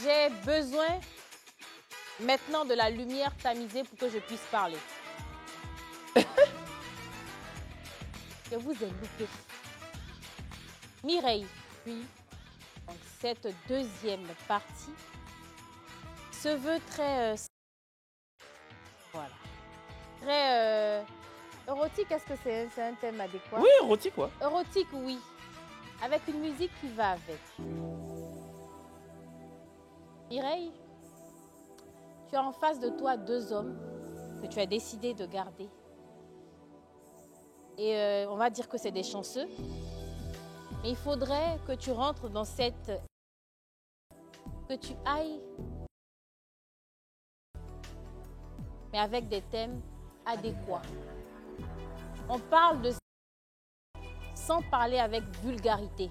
J'ai besoin maintenant de la lumière tamisée pour que je puisse parler. Je vous ai loupé. Mireille, oui. Donc cette deuxième partie se veut très... voilà. Très érotique, est-ce que c'est un thème adéquat? Oui, érotique, quoi. Érotique, oui. Avec une musique qui va avec. Mireille, tu as en face de toi deux hommes que tu as décidé de garder. Et on va dire que c'est des chanceux. Mais il faudrait que tu rentres dans cette... que tu ailles... mais avec des thèmes adéquats. On parle de... sans parler avec vulgarité.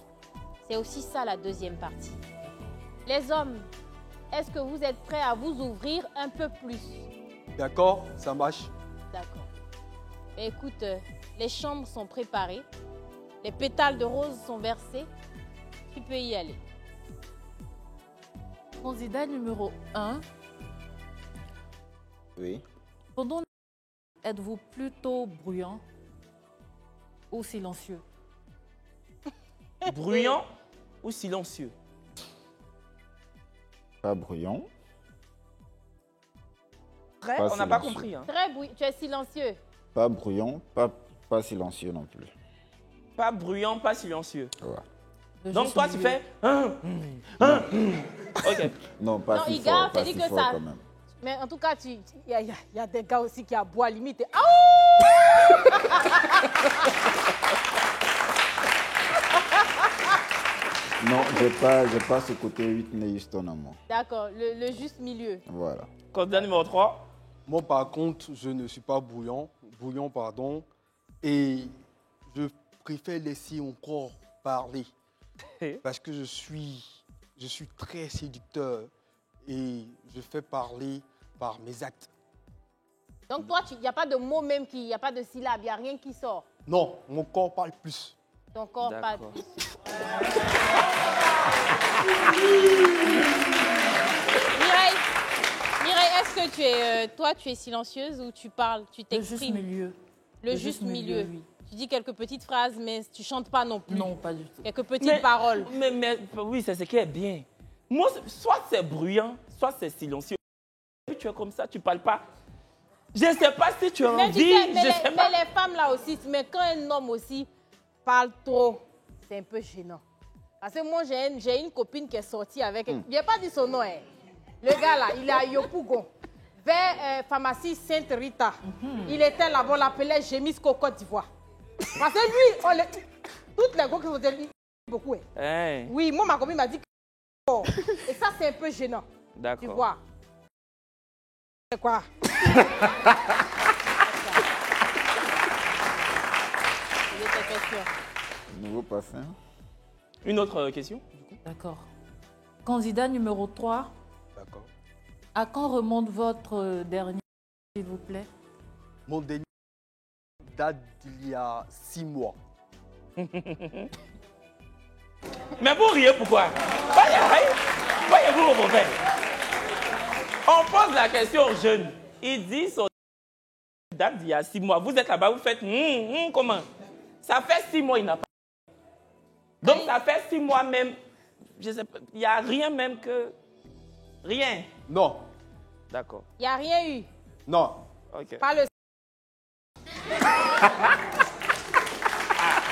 C'est aussi ça la deuxième partie. Les hommes, est-ce que vous êtes prêts à vous ouvrir un peu plus? D'accord, ça marche. D'accord. Mais écoute, les chambres sont préparées. Les pétales de rose sont versés. Tu peux y aller. Candidat numéro 1. Oui. Pendant êtes-vous plutôt bruyant ou silencieux? Bruyant ou silencieux? Pas bruyant. Très, Pas on n'a pas silencieux. compris. Hein. Très bruyant. Tu es silencieux. Pas bruyant, pas silencieux non plus. Pas bruyant, pas silencieux. Ouais. Donc toi, tu fais... Ok. Non, pas Non, si Iga, fort, pas t'as dit si que fort ça... quand même. Mais en tout cas, il y a des gars aussi qui aboient limite. Non, j'ai pas ce côté Whitney Houston en moi. D'accord, le juste milieu. Voilà. Candidat numéro 3. Moi, par contre, je ne suis pas bouillant, et je préfère laisser encore parler parce que je suis très séducteur et je fais parler par mes actes. Donc toi, il n'y a pas de mots même, il n'y a pas de syllabes, il n'y a rien qui sort. Non, mon corps parle plus. Ton corps parle plus. Mireille, est-ce que toi, tu es silencieuse ou tu parles, tu t'exprimes? Le juste milieu. Le juste milieu. Oui. Tu dis quelques petites phrases, mais tu chantes pas non plus. Non, pas du tout. Quelques petites paroles. Mais oui, c'est ce qui est bien. Moi, soit c'est bruyant, soit c'est silencieux. Et puis tu es comme ça, tu parles pas. Je ne sais pas si tu as envie. Mais les femmes là aussi, mais quand un homme aussi parle trop, c'est un peu gênant. Parce que moi, j'ai une copine qui est sortie avec... Je n'ai pas dit son nom, hein. Le gars là, il est à Yopougon, vers pharmacie Sainte-Rita. Il était là-bas, on l'appelait Gemisco Côte d'Ivoire. Parce que lui, toutes les gars qui sont lui, beaucoup. Hey. Oui, moi, ma copine m'a dit que... Et ça, c'est un peu gênant. D'accord. Tu vois. C'est quoi? Nouveau parfum. Une autre question? D'accord. Candidat numéro 3. D'accord. À quand remonte votre dernier, s'il vous plaît? Mon dernier date d'il y a 6 mois. Mais vous riez pourquoi? Voyez-vous, mon frère. On pose la question aux jeunes. Ils disent son date d'il y a 6 mois. Vous êtes là-bas, vous faites comment? Ça fait 6 mois, il n'a pas. Donc ça fait 6 mois même. Je sais pas, il n'y a rien même que. Rien. Non. D'accord. Il n'y a rien eu. Non. Ok. Pas le. Il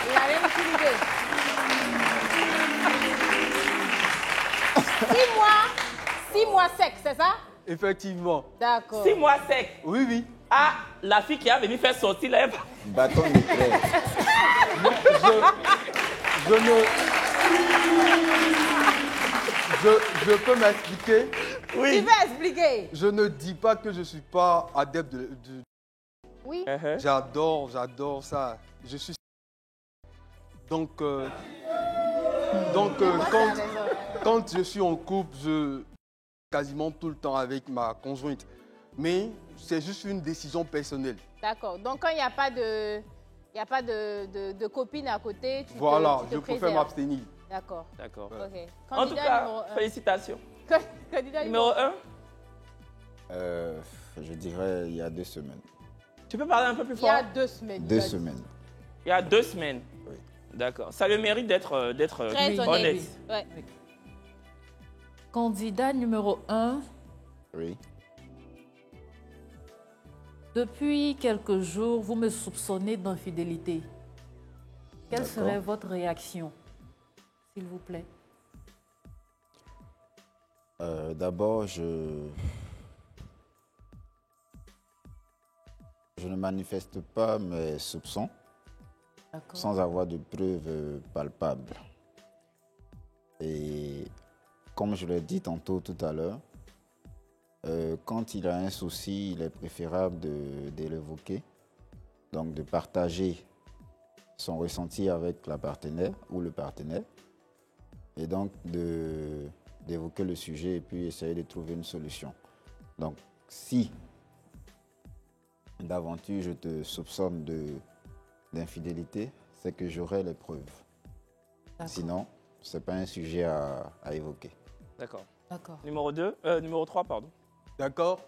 n'y a rien utilisé. 6 mois secs, c'est ça? Effectivement. D'accord. 6 mois secs. Oui, oui. Ah, la fille qui a venu faire sortir là. Bâton nucléaire. Je peux m'expliquer? Oui. Tu veux expliquer? Je ne dis pas que je ne suis pas adepte de... Oui. J'adore ça. Je suis... Donc, quand je suis en couple, je quasiment tout le temps avec ma conjointe. Mais c'est juste une décision personnelle. D'accord. Donc, quand il n'y a pas de... Il n'y a pas de copine à côté, tu voilà, te je préfère préserves. m'abstenir. D'accord. D'accord. Ok. En tout cas, félicitations. Candidat Numéro 1. Je dirais il y a 2 semaines. Tu peux parler un peu plus Il fort? y a 2 semaines. 2 semaines. Il y a 2 semaines. Oui. D'accord. Ça a le mérite d'être Très honnête. Ouais. Candidat numéro 1. Oui. Depuis quelques jours, vous me soupçonnez d'infidélité. Quelle D'accord. serait votre réaction, s'il vous plaît? D'abord, je ne manifeste pas mes soupçons sans avoir de preuves palpables. Et comme je l'ai dit tantôt tout à l'heure, quand il a un souci, il est préférable de l'évoquer, donc de partager son ressenti avec la partenaire ou le partenaire, et donc d'évoquer le sujet et puis essayer de trouver une solution. Donc, si d'aventure je te soupçonne d'infidélité, c'est que j'aurai les preuves. Sinon, ce n'est pas un sujet à évoquer. D'accord. D'accord. Numéro 3, pardon. D'accord.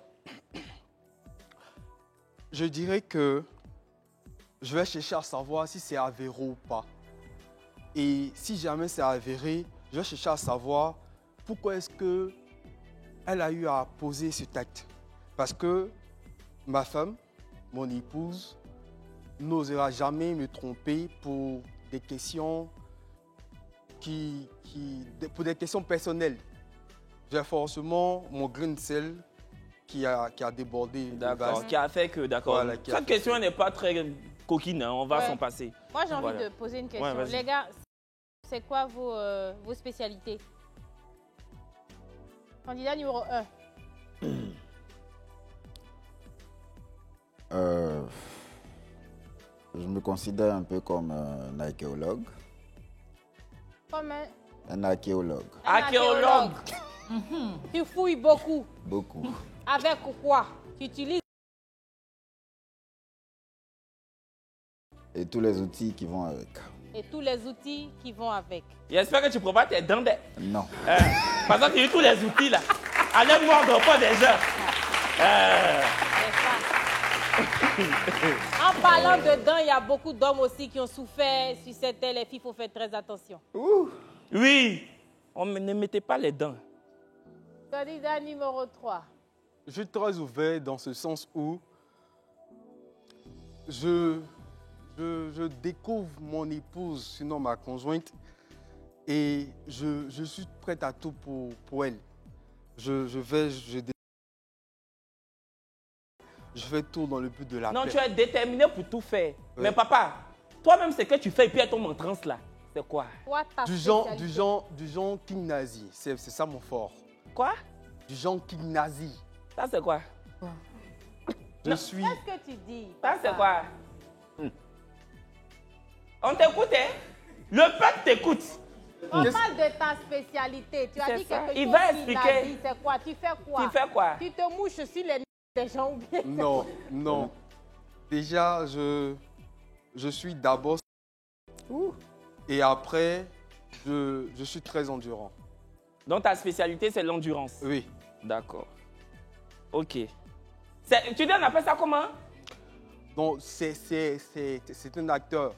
Je dirais que je vais chercher à savoir si c'est avéré ou pas. Et si jamais c'est avéré, je vais chercher à savoir pourquoi est-ce qu'elle a eu à poser cet acte. Parce que ma femme, mon épouse, n'osera jamais me tromper pour des questions pour des questions personnelles. J'ai forcément mon grain de sel qui a débordé. D'accord. Qui a fait que, d'accord. Voilà, Cette question n'est pas très coquine, hein, on va s'en passer. Moi, j'ai envie Voilà. de poser une question. Ouais, Les gars, c'est quoi vos spécialités? Candidat numéro 1. Je me considère un peu comme un archéologue. Comme Un archéologue. Archéologue. Tu fouilles beaucoup. Beaucoup. Avec quoi? Tu utilises. Et tous les outils qui vont avec. Et tous les outils qui vont avec. J'espère que tu ne prends pas tes dents. Non. Parce que tu as eu tous les outils là. Allez mordre pas des gens. En parlant de dents, il y a beaucoup d'hommes aussi qui ont souffert sur cette aile. Les filles, il faut faire très attention. Oui. Ne mettez pas les dents. Candidat numéro 3. Je suis très ouvert dans ce sens où je découvre mon épouse, sinon ma conjointe, et je suis prête à tout pour elle. je fais tout dans le but de la Non, paix. tu es déterminé pour tout faire. Mais papa, toi-même, c'est que tu fais et puis elle tombe en transe là. C'est quoi? Du genre King Nazi. C'est ça mon fort. Quoi? Du genre King Nazi. Ça, c'est quoi? Je suis... Qu'est-ce que tu dis? Ça, c'est quoi? On t'écoute, hein? Le peuple t'écoute. On parle de ta spécialité. Tu as C'est dit ça. quelque Il chose va King expliquer. Nazi. C'est quoi? Tu fais quoi? Tu fais quoi? Tu te mouches sur les des gens ou bien? Non, non. Déjà, je suis d'abord... Et après, je suis très endurant. Donc ta spécialité, c'est l'endurance? Oui. D'accord. Ok. Tu dis, on appelle ça comment? Donc, c'est un acteur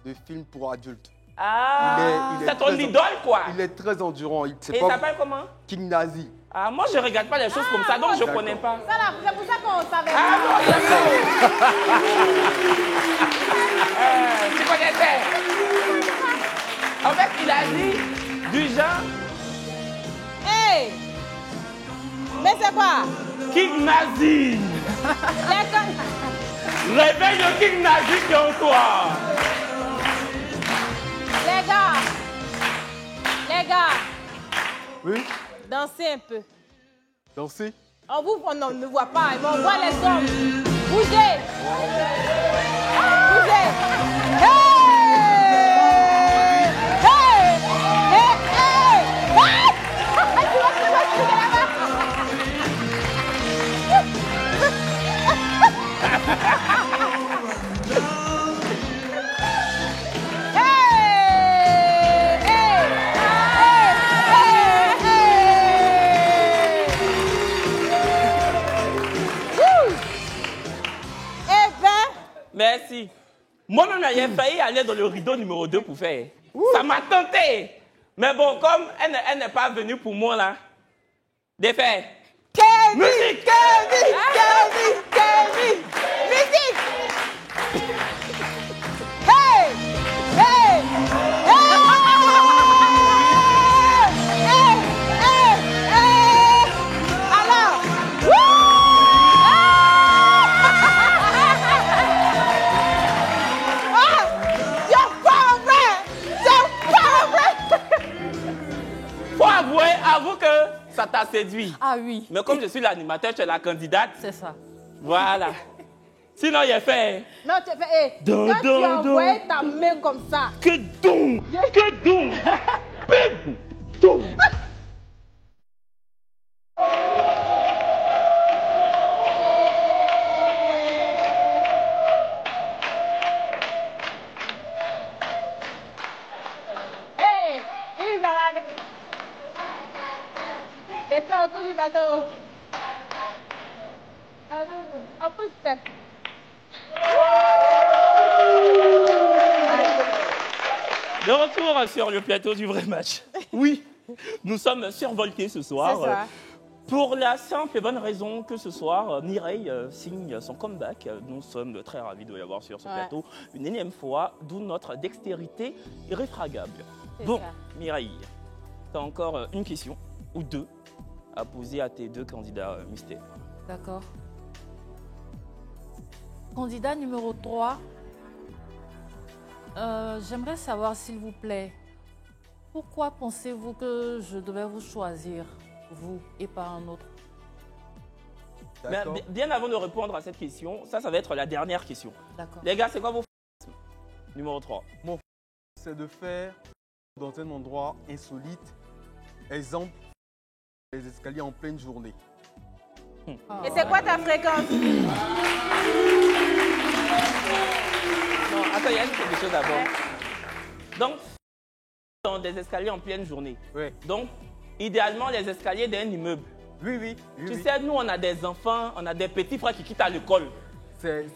de film pour adultes. Ah, Il est c'est ton très idole, quoi. Il est très endurant. Et il s'appelle comment? King Nazi. Ah, moi, je ne regarde pas les choses comme ça, donc je ne connais pas. Ça, là, c'est pour ça qu'on savait. Ah non, tu connaissais? En fait, il a dit du genre... Hey! Mais c'est quoi? King Nazi. Réveille le King Nazi qui est en toi. Les gars. Oui? Dansez un peu. Danser? On ne voit pas, mais on voit les hommes. Bougez! Bougez! Hey! Hey! Hey! Hey! Ah! Tu vas te mettre là-bas. Merci. Moi-même, j'ai failli aller dans le rideau numéro 2 pour faire. Ça m'a tenté. Mais bon, comme elle n'est pas venue pour moi, là, défait. Kevin! Musique! Kevin! Kevin! Kevin! Musique! Hey! Hey! Hey! Hey! Hey! Hey! Alors! Avoue que ça t'a séduit. Ah oui. Mais comme je suis l'animateur, tu es la candidate. C'est ça. Voilà. Sinon, il est fait. Non, tu fais. Quand tu as envoyé ta main comme ça. Que donc? Que donc? Donc. Hey! Il va. Descends autour du bateau. En plus, De retour sur le plateau du vrai match. Oui, nous sommes survoltés ce soir. C'est ça. Pour la simple et bonne raison que ce soir, Mireille signe son comeback. Nous sommes très ravis de l'avoir sur ce plateau une énième fois, d'où notre dextérité irréfragable. Bon, ça. Mireille, tu as encore une question ou deux à poser à tes deux candidats mystères. D'accord. Candidat numéro 3, j'aimerais savoir, s'il vous plaît, pourquoi pensez-vous que je devais vous choisir, vous, et pas un autre? Mais bien avant de répondre à cette question, ça va être la dernière question. D'accord. Les gars, c'est quoi vos numéro 3? Mon c'est de faire dans un endroit insolite, exemple, les escaliers en pleine journée. Et c'est quoi ta fréquence? Non, attends, il y a quelque chose d'abord. Donc, dans des escaliers en pleine journée. Oui. Donc, idéalement, les escaliers d'un immeuble. Oui, oui. Tu sais, nous, on a des enfants, on a des petits frères qui quittent à l'école. C'est...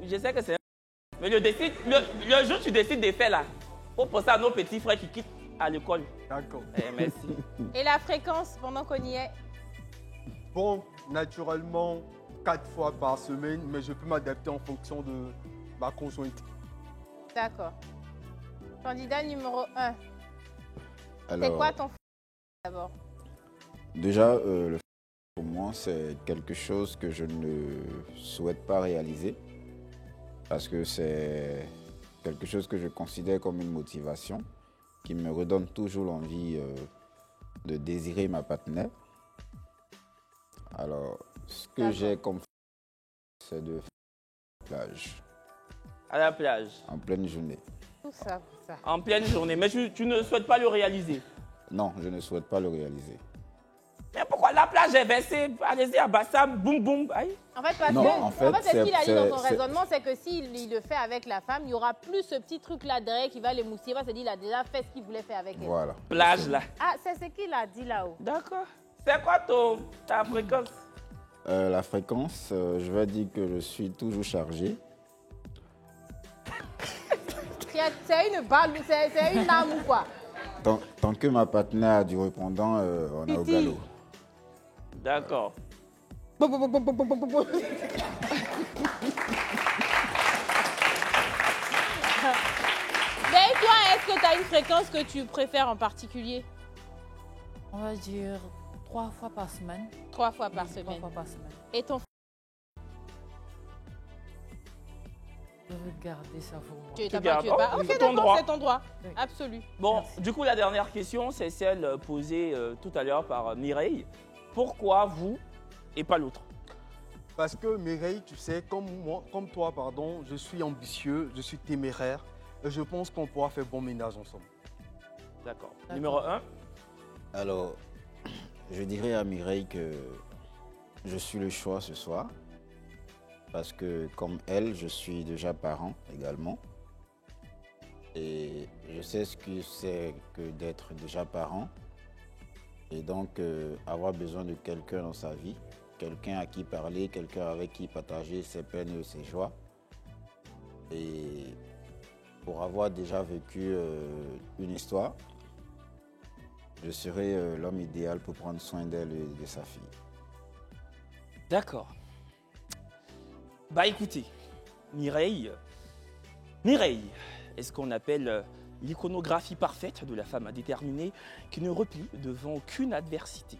Je sais que c'est... Mais le jour où tu décides de faire là, faut penser à nos petits frères qui quittent à l'école. D'accord. Merci. Et la fréquence pendant qu'on y est? Bon, naturellement, 4 fois par semaine, mais je peux m'adapter en fonction de ma conjointe. D'accord. Candidat numéro 1. C'est Alors, quoi ton d'abord? Déjà, le pour moi, c'est quelque chose que je ne souhaite pas réaliser parce que c'est quelque chose que je considère comme une motivation qui me redonne toujours l'envie de désirer ma partenaire. Alors, ce que j'ai comme c'est de faire la plage. À la plage. En pleine journée. Tout ça, tout ça. En pleine journée. Mais tu ne souhaites pas le réaliser? Non, je ne souhaite pas le réaliser. Mais pourquoi la plage est versée? Allez-y à Bassam, boum boum. Aïe. En fait, parce Non, que, en fait, ce qu'il a dit dans son c'est- raisonnement, c'est que s'il le fait avec la femme, il n'y aura plus ce petit truc-là derrière qui va les mousser. Il va se dire, il a déjà fait ce qu'il voulait faire avec elle. Voilà. Plage là. Ah, c'est ce qu'il a dit là-haut. D'accord. C'est quoi ta fréquence? La fréquence, je vais dire que je suis toujours chargé. C'est une balle, c'est une arme ou quoi? Tant que ma partenaire a du répondant, on est au galop. D'accord. Mais toi, est-ce que tu as une fréquence que tu préfères en particulier? On va dire 3 fois par semaine. 3 fois par Oui, semaine. 3 fois par semaine. Et ton Je veux garder ça pour moi. Tu Tu gardes. Oh, Ok, c'est ton d'accord, droit. c'est ton droit. Oui. Absolu. Bon, du coup, la dernière question, c'est celle posée tout à l'heure par Mireille. Pourquoi vous et pas l'autre? Parce que Mireille, tu sais, comme toi, pardon, je suis ambitieux, je suis téméraire et je pense qu'on pourra faire bon ménage ensemble. D'accord. Numéro 1. Alors, je dirais à Mireille que je suis le choix ce soir. Parce que comme elle, je suis déjà parent également. Et je sais ce que c'est que d'être déjà parent. Et donc, avoir besoin de quelqu'un dans sa vie. Quelqu'un à qui parler, quelqu'un avec qui partager ses peines et ses joies. Et pour avoir déjà vécu une histoire, je serai l'homme idéal pour prendre soin d'elle et de sa fille. D'accord. Bah écoutez, Mireille est ce qu'on appelle l'iconographie parfaite de la femme déterminée qui ne replie devant aucune adversité.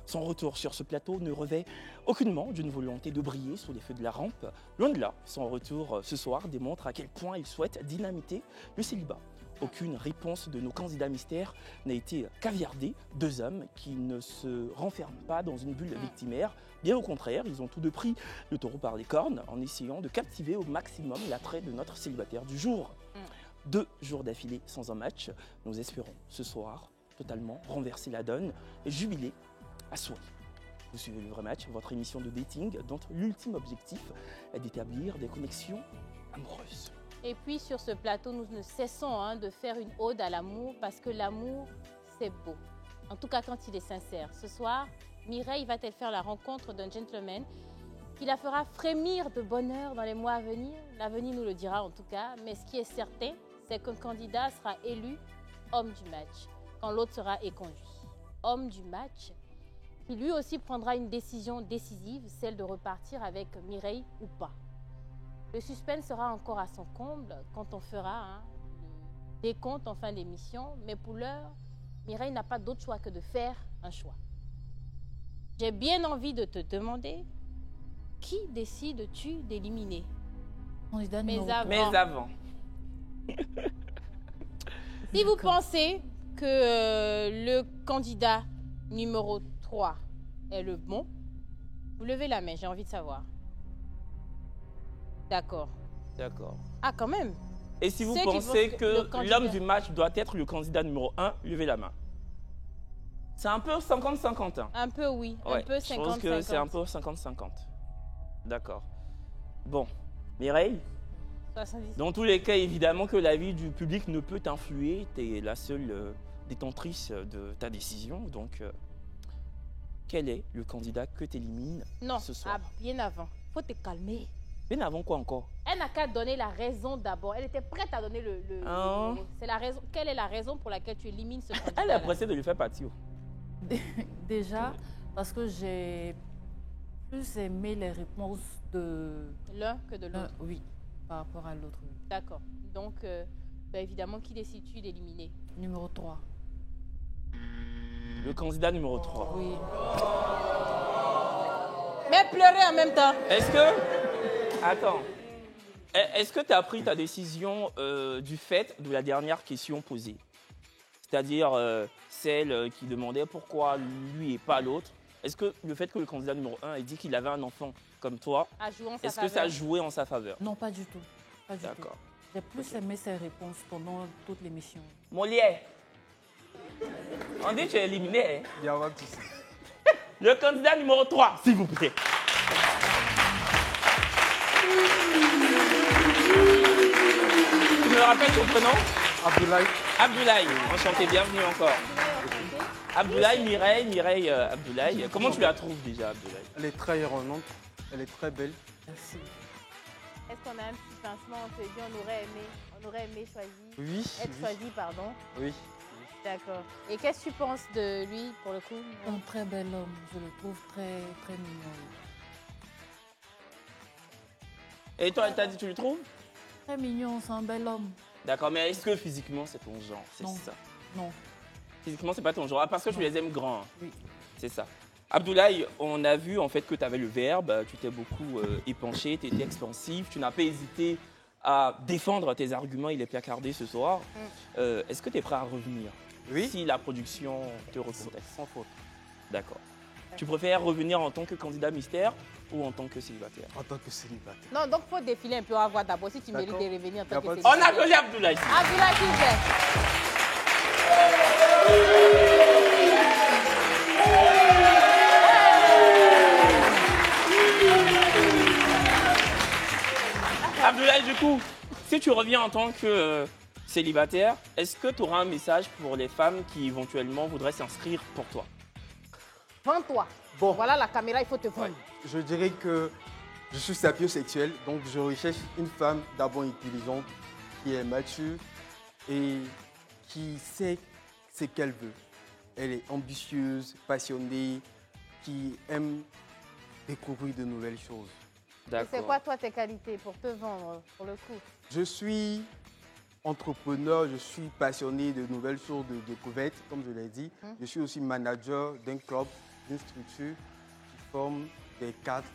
Son retour sur ce plateau ne revêt aucunement d'une volonté de briller sous les feux de la rampe. Loin de là, son retour ce soir démontre à quel point il souhaite dynamiter le célibat. Aucune réponse de nos candidats mystères n'a été caviardée. 2 hommes qui ne se renferment pas dans une bulle victimaire. Bien au contraire, ils ont tous deux pris le taureau par les cornes en essayant de captiver au maximum l'attrait de notre célibataire du jour. 2 jours d'affilée sans un match. Nous espérons ce soir totalement renverser la donne et jubiler à souhait. Vous suivez le vrai match, votre émission de dating dont l'ultime objectif est d'établir des connexions amoureuses. Et puis sur ce plateau, nous ne cessons de faire une ode à l'amour parce que l'amour, c'est beau. En tout cas, quand il est sincère. Ce soir, Mireille va-t-elle faire la rencontre d'un gentleman qui la fera frémir de bonheur dans les mois à venir? L'avenir nous le dira en tout cas. Mais ce qui est certain, c'est qu'un candidat sera élu homme du match quand l'autre sera éconduit. Homme du match qui lui aussi prendra une décision décisive, celle de repartir avec Mireille ou pas. Le suspense sera encore à son comble quand on fera le décompte en fin d'émission. Mais pour l'heure, Mireille n'a pas d'autre choix que de faire un choix. J'ai bien envie de te demander, qui décides-tu d'éliminer? Mais avant. Si vous pensez que le candidat numéro 3 est le bon, vous levez la main, j'ai envie de savoir. D'accord. D'accord. Ah, quand même. Et si vous Ceux qui pensez pensent que le candidat- l'homme du match doit être le candidat numéro 1, levez la main. C'est un peu 50-50. Hein. Un peu oui, Ouais, un peu je pense que c'est un 50-50. peu 50-50. D'accord. Bon, Mireille, 70. dans tous les cas, évidemment que l'avis du public ne peut t'influer. Tu es la seule détentrice de ta décision. Donc, quel est le candidat que tu élimines Non, ce soir? bien avant. Faut te calmer. Bien avant quoi encore? Elle n'a qu'à donner la raison d'abord. Elle était prête à donner le Ah. numéro. C'est la raison. Quelle est la raison pour laquelle tu élimines ce candidat? Elle est pressée de lui faire partir. Déjà, parce que j'ai plus aimé les réponses de l'un que de l'autre. Oui, par rapport à l'autre. Oui. D'accord. Donc, évidemment, qui décides-tu d'éliminer? Numéro 3. Le candidat numéro 3. Oui. Mais pleurer en même temps. Est-ce que... Attends. Est-ce que tu as pris ta décision du fait de la dernière question posée? C'est-à-dire celle qui demandait pourquoi lui et pas l'autre. Est-ce que le fait que le candidat numéro 1 ait dit qu'il avait un enfant comme toi, est-ce que ça a joué en sa faveur? Non, pas du tout. Pas du tout. D'accord. J'ai plus aimé ses réponses pendant toute l'émission. Molière. On dit que tu es éliminé. Hein? Il y a pas de souci. Le candidat numéro 3, s'il vous plaît. Tu me rappelles ton prénom? Abdoulaye. Abdoulaye, enchanté, bienvenue encore. Abdoulaye, Mireille, Abdoulaye. Comment tu la trouves déjà, Abdoulaye? Elle est très rayonnante, elle est très belle. Merci. Est-ce qu'on a un petit pincement? On te dit on aurait aimé choisir. Oui. Être choisi, pardon. Oui. D'accord. Et qu'est-ce que tu penses de lui, pour le coup? Un très bel homme, je le trouve très, très mignon. Et toi, t'as dit tu le trouves? Très mignon, c'est un bel homme. D'accord, mais est-ce que physiquement c'est ton genre? C'est ça? Non. Physiquement, c'est pas ton genre. Parce que tu les aimes grands. Oui. C'est ça. Abdoulaye, on a vu en fait que tu avais le verbe, tu t'es beaucoup épanché, tu étais expansif, tu n'as pas hésité à défendre tes arguments, il est placardé ce soir. Est-ce que tu es prêt à revenir? Oui. Si la production te recontacte. Sans faute. D'accord. Tu préfères revenir en tant que candidat mystère ou en tant que célibataire? En tant que célibataire. Non, donc il faut défiler un peu à voir d'abord si tu mérites de revenir en tant que On célibataire. applaudit Abdoulaye. Abdoulaye, s'il vous plaît. Abdoulaye, du coup, si tu reviens en tant que célibataire, est-ce que tu auras un message pour les femmes qui éventuellement voudraient s'inscrire pour toi? Vends-toi. Bon. Voilà la caméra, il faut te vendre. Je dirais que je suis sapiosexuel, donc je recherche une femme d'abord intelligente, qui est mature et qui sait ce qu'elle veut. Elle est ambitieuse, passionnée, qui aime découvrir de nouvelles choses. Et c'est quoi, toi, tes qualités pour te vendre, pour le coup? Je suis entrepreneur, je suis passionné de nouvelles choses, de découvertes, comme je l'ai dit. Je suis aussi manager d'un club, d'une structure qui forme des cadres.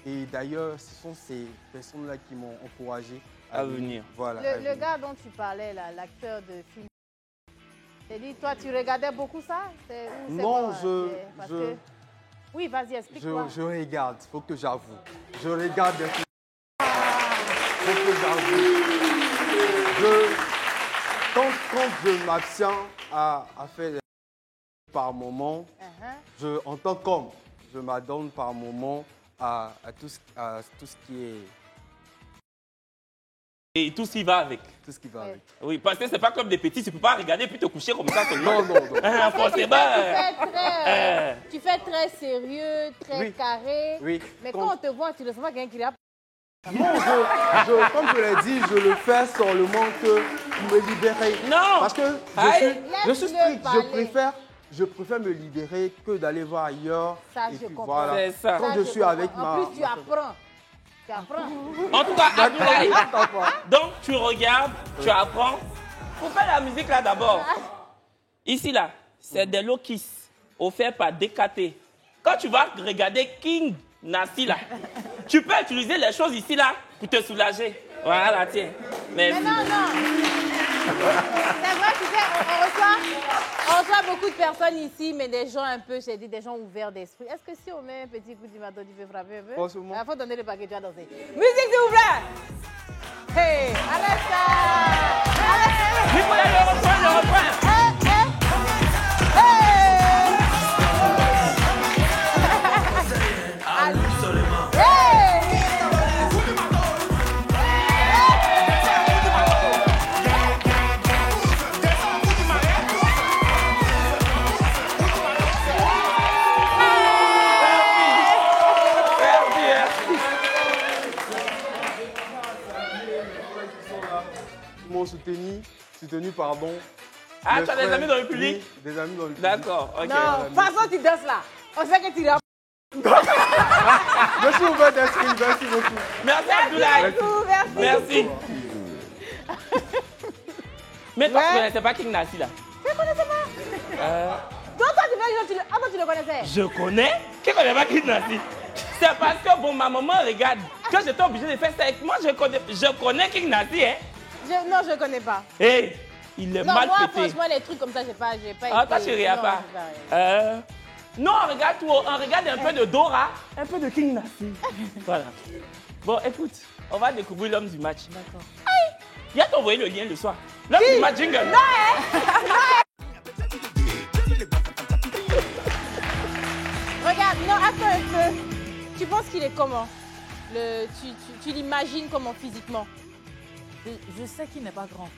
Et d'ailleurs, ce sont ces personnes-là qui m'ont encouragé à venir. Voilà. Le gars dont tu parlais, là, l'acteur de film, t'as dit, toi, tu regardais beaucoup ça? Non, Oui, vas-y, explique-moi. Je regarde, il faut que j'avoue. Je regarde des films. Il faut que j'avoue. Quand je m'abstiens à faire des par moment, en tant qu'homme, je m'adonne par moment à tout ce qui est... Et tout ce qui va avec. Tout ce qui va avec. Oui, parce que c'est pas comme des petits, tu peux pas regarder puis te coucher comme ça seulement. Non. Tu fais très sérieux, très carré. Oui. Mais quand on te voit, tu ne sens pas quelqu'un qui l'a. Non, comme je l'ai dit, je le fais seulement pour me libérer. Non. Parce que je suis strict, je préfère me libérer que d'aller voir ailleurs. Ça, et je puis, comprends. voilà. C'est ça. Quand je suis avec ma... En plus, tu apprends. Tu apprends. En tout cas, Abdoulaye, donc tu regardes, tu apprends. Faut faire la musique là d'abord. Ici là, c'est des low kiss offerts par DKT. Quand tu vas regarder King Nassi là, tu peux utiliser les choses ici là pour te soulager. Voilà, tiens. Mais non. C'est vrai, tu sais, on reçoit beaucoup de personnes ici, mais des gens un peu, j'ai dit, des gens ouverts d'esprit. Est-ce que si on met un petit coup du marteau, tu peux frapper un peu? Il faut donner le paquet, tu vas danser. Musique, s'il vous plaît! Hey, arrête ça! Le refrain! soutenu, pardon. Ah, tu as des amis dans le public? Oui, des amis dans le public. D'accord, ok. Non, de toute façon, tu danses là. On sait que tu iras. Je suis ouvert d'esprit, merci beaucoup. Merci Abdoulaye. Merci. Mais toi, tu ne connaissais pas King Nassi là? Je ne connaissais pas. Toi, tu le connaissais? Je connais. Qui connaît pas King Nassi? C'est parce que bon, ma maman regarde. Que j'étais obligé de faire ça avec moi, je connais King Nassi, hein? Non, je ne connais pas. Hé, il est mal moi, pété. franchement, les trucs comme ça, j'ai pas été... Ah, toi, tu ne regardes pas. Non, on regarde tout. On regarde un peu de Dora, un peu de King Nassi. Voilà. Bon, écoute, on va découvrir l'homme du match. D'accord. Il y a t'envoyé le lien le soir. L'homme du match, jingle. Non, Regarde, non, attends un peu. Tu penses qu'il est comment? Tu l'imagines comment physiquement? Je sais qu'il n'est pas grand.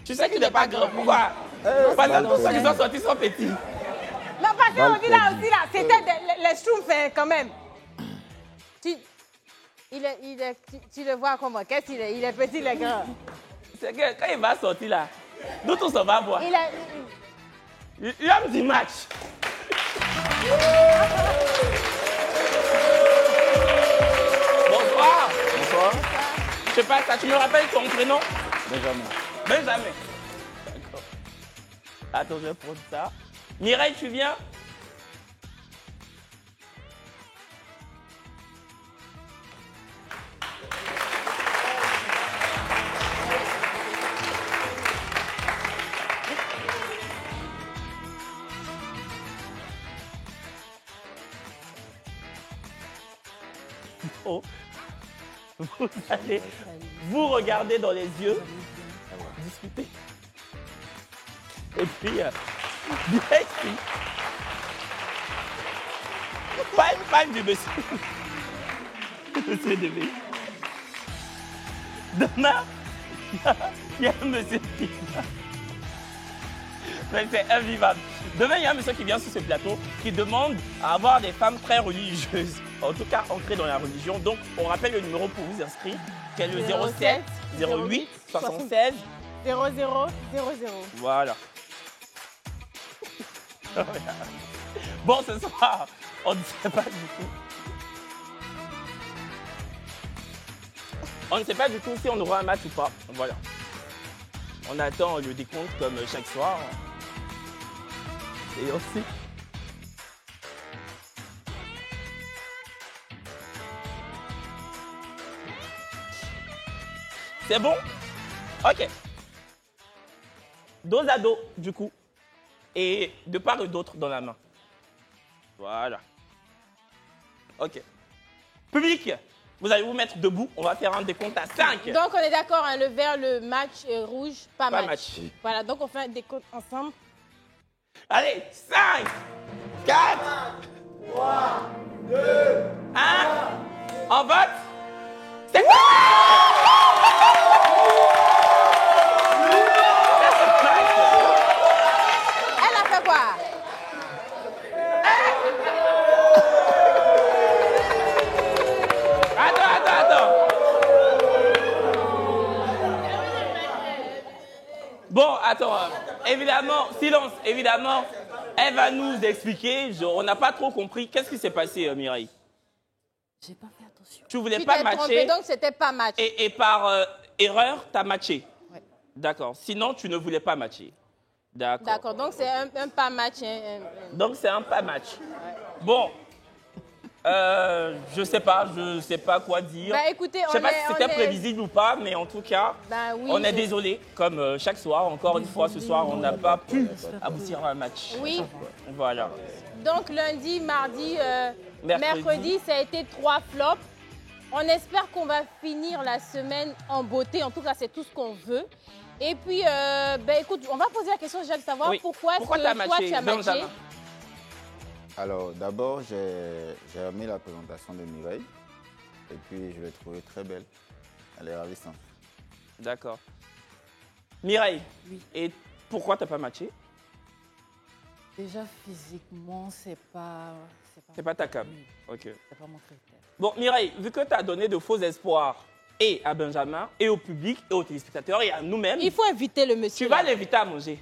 Tu sais qu'il n'est pas grand. Pourquoi? Parce que tous ceux qui sont sortis sont petits. Non, parce qu'on dit là aussi, là, c'était les schtroumpfs quand même. Tu le vois comment? Qu'est-ce qu'il est? Il est petit, il est grand. C'est que quand il va sortir là, nous tous on va voir. L'homme du match. Bonsoir. Bonsoir. Je sais pas, ça, tu me rappelles ton prénom? Benjamin. Benjamin. D'accord. Attends, je vais prendre ça. Mireille, tu viens? Oh. Vous allez vous regarder dans les yeux, discuter. Et puis, bien ici. Pas du monsieur. Monsieur Débé. Demain, il y a un monsieur qui vient. Mais c'est invivable. Demain, il y a un monsieur qui vient sur ce plateau qui demande à avoir des femmes très religieuses. En tout cas, ancrées dans la religion. Donc, on rappelle le numéro pour vous inscrire, qui est le 07 08 76 00 00. Voilà. Bon, ce soir, on ne sait pas du tout. On ne sait pas du tout si on aura un match ou pas. Voilà. On attend le décompte comme chaque soir. Et aussi. C'est bon? Ok. Dos à dos, du coup. Et de part et d'autre dans la main. Voilà. Ok. Public, vous allez vous mettre debout. On va faire un décompte à 5. Donc, on est d'accord, hein, le vert, le match, et rouge, pas match. Oui. Voilà, donc on fait un décompte ensemble. Allez, 5, 4, 3, 2, 1. En vote. C'est quoi? Elle a fait quoi? Attends. Bon, attends. Évidemment, silence. Évidemment, elle va nous expliquer. On n'a pas trop compris. Qu'est-ce qui s'est passé, Mireille? J'ai pas fait attention. Tu voulais pas matcher. Trompé, donc c'était pas match. Et par erreur, tu as matché. Ouais. D'accord. Sinon, tu ne voulais pas matcher. D'accord. D'accord, donc c'est un pas match. Donc c'est un pas match. Ouais. Bon. Je sais pas quoi dire. Bah, écoutez, je sais pas si c'était prévisible ou pas, mais en tout cas, oui, on est désolé. Comme chaque soir, encore une fois, ce soir, on n'a pas pu aboutir à un match. Oui. Voilà. Donc lundi, mardi, mercredi, ça a été 3 flops. On espère qu'on va finir la semaine en beauté. En tout cas, c'est tout ce qu'on veut. Et puis, écoute, on va poser la question déjà de savoir pourquoi est-ce que toi, tu as matché. Alors, d'abord, j'ai aimé la présentation de Mireille. Et puis, je l'ai trouvée très belle. Elle est ravissante. D'accord. Mireille, et pourquoi tu n'as pas matché? Déjà, physiquement, c'est pas ta cam. Oui. Ok. C'est pas mon critère. Bon, Mireille, vu que tu as donné de faux espoirs et à Benjamin, et au public, et aux téléspectateurs, et à nous-mêmes... Il faut inviter le monsieur. Tu vas l'inviter à manger.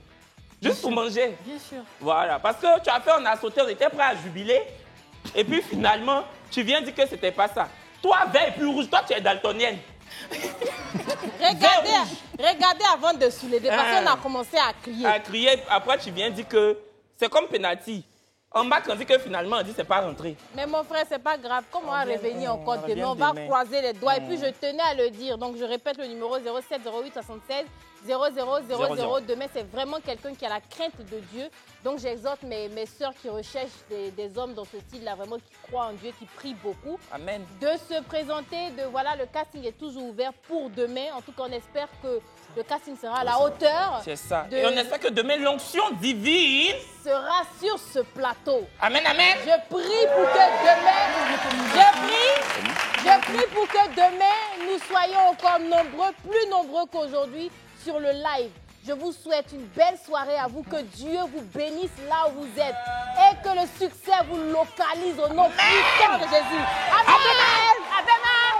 Juste pour manger. Bien sûr. Voilà, parce que tu as fait, on a sauté, on était prêt à jubiler. Et puis finalement, tu viens dire que c'était pas ça. Toi, vert et plus rouge, toi, tu es daltonienne. Regardez avant de soulever, parce qu'on a commencé à crier. À crier, après tu viens dire que c'est comme penalty. En bas, on dit que finalement, on dit c'est pas rentré. Mais mon frère, c'est pas grave. Comment on va revenir encore demain? On va croiser les doigts. Et puis, je tenais à le dire. Donc, je répète le numéro 07 08 76 00 00. Demain, c'est vraiment quelqu'un qui a la crainte de Dieu. Donc, j'exhorte mes sœurs qui recherchent des hommes dans ce style-là, vraiment qui croient en Dieu, qui prient beaucoup. Amen. De se présenter. Voilà, le casting est toujours ouvert pour demain. En tout cas, on espère que le casting sera à la hauteur. C'est ça. Et on espère que demain, l'onction divine sera sur ce plateau. Amen, amen. Je prie pour que demain, je prie pour que demain, nous soyons encore nombreux, plus nombreux qu'aujourd'hui, sur le live. Je vous souhaite une belle soirée à vous, que Dieu vous bénisse là où vous êtes et que le succès vous localise au nom puissant de Jésus. Amen. À demain.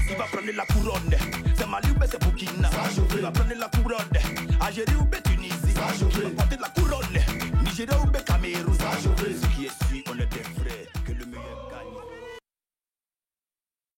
Il va prendre la couronne, c'est Mali ou c'est Burkina. Il va prendre la couronne, Algérie ou Tunisie. Il va porter la couronne.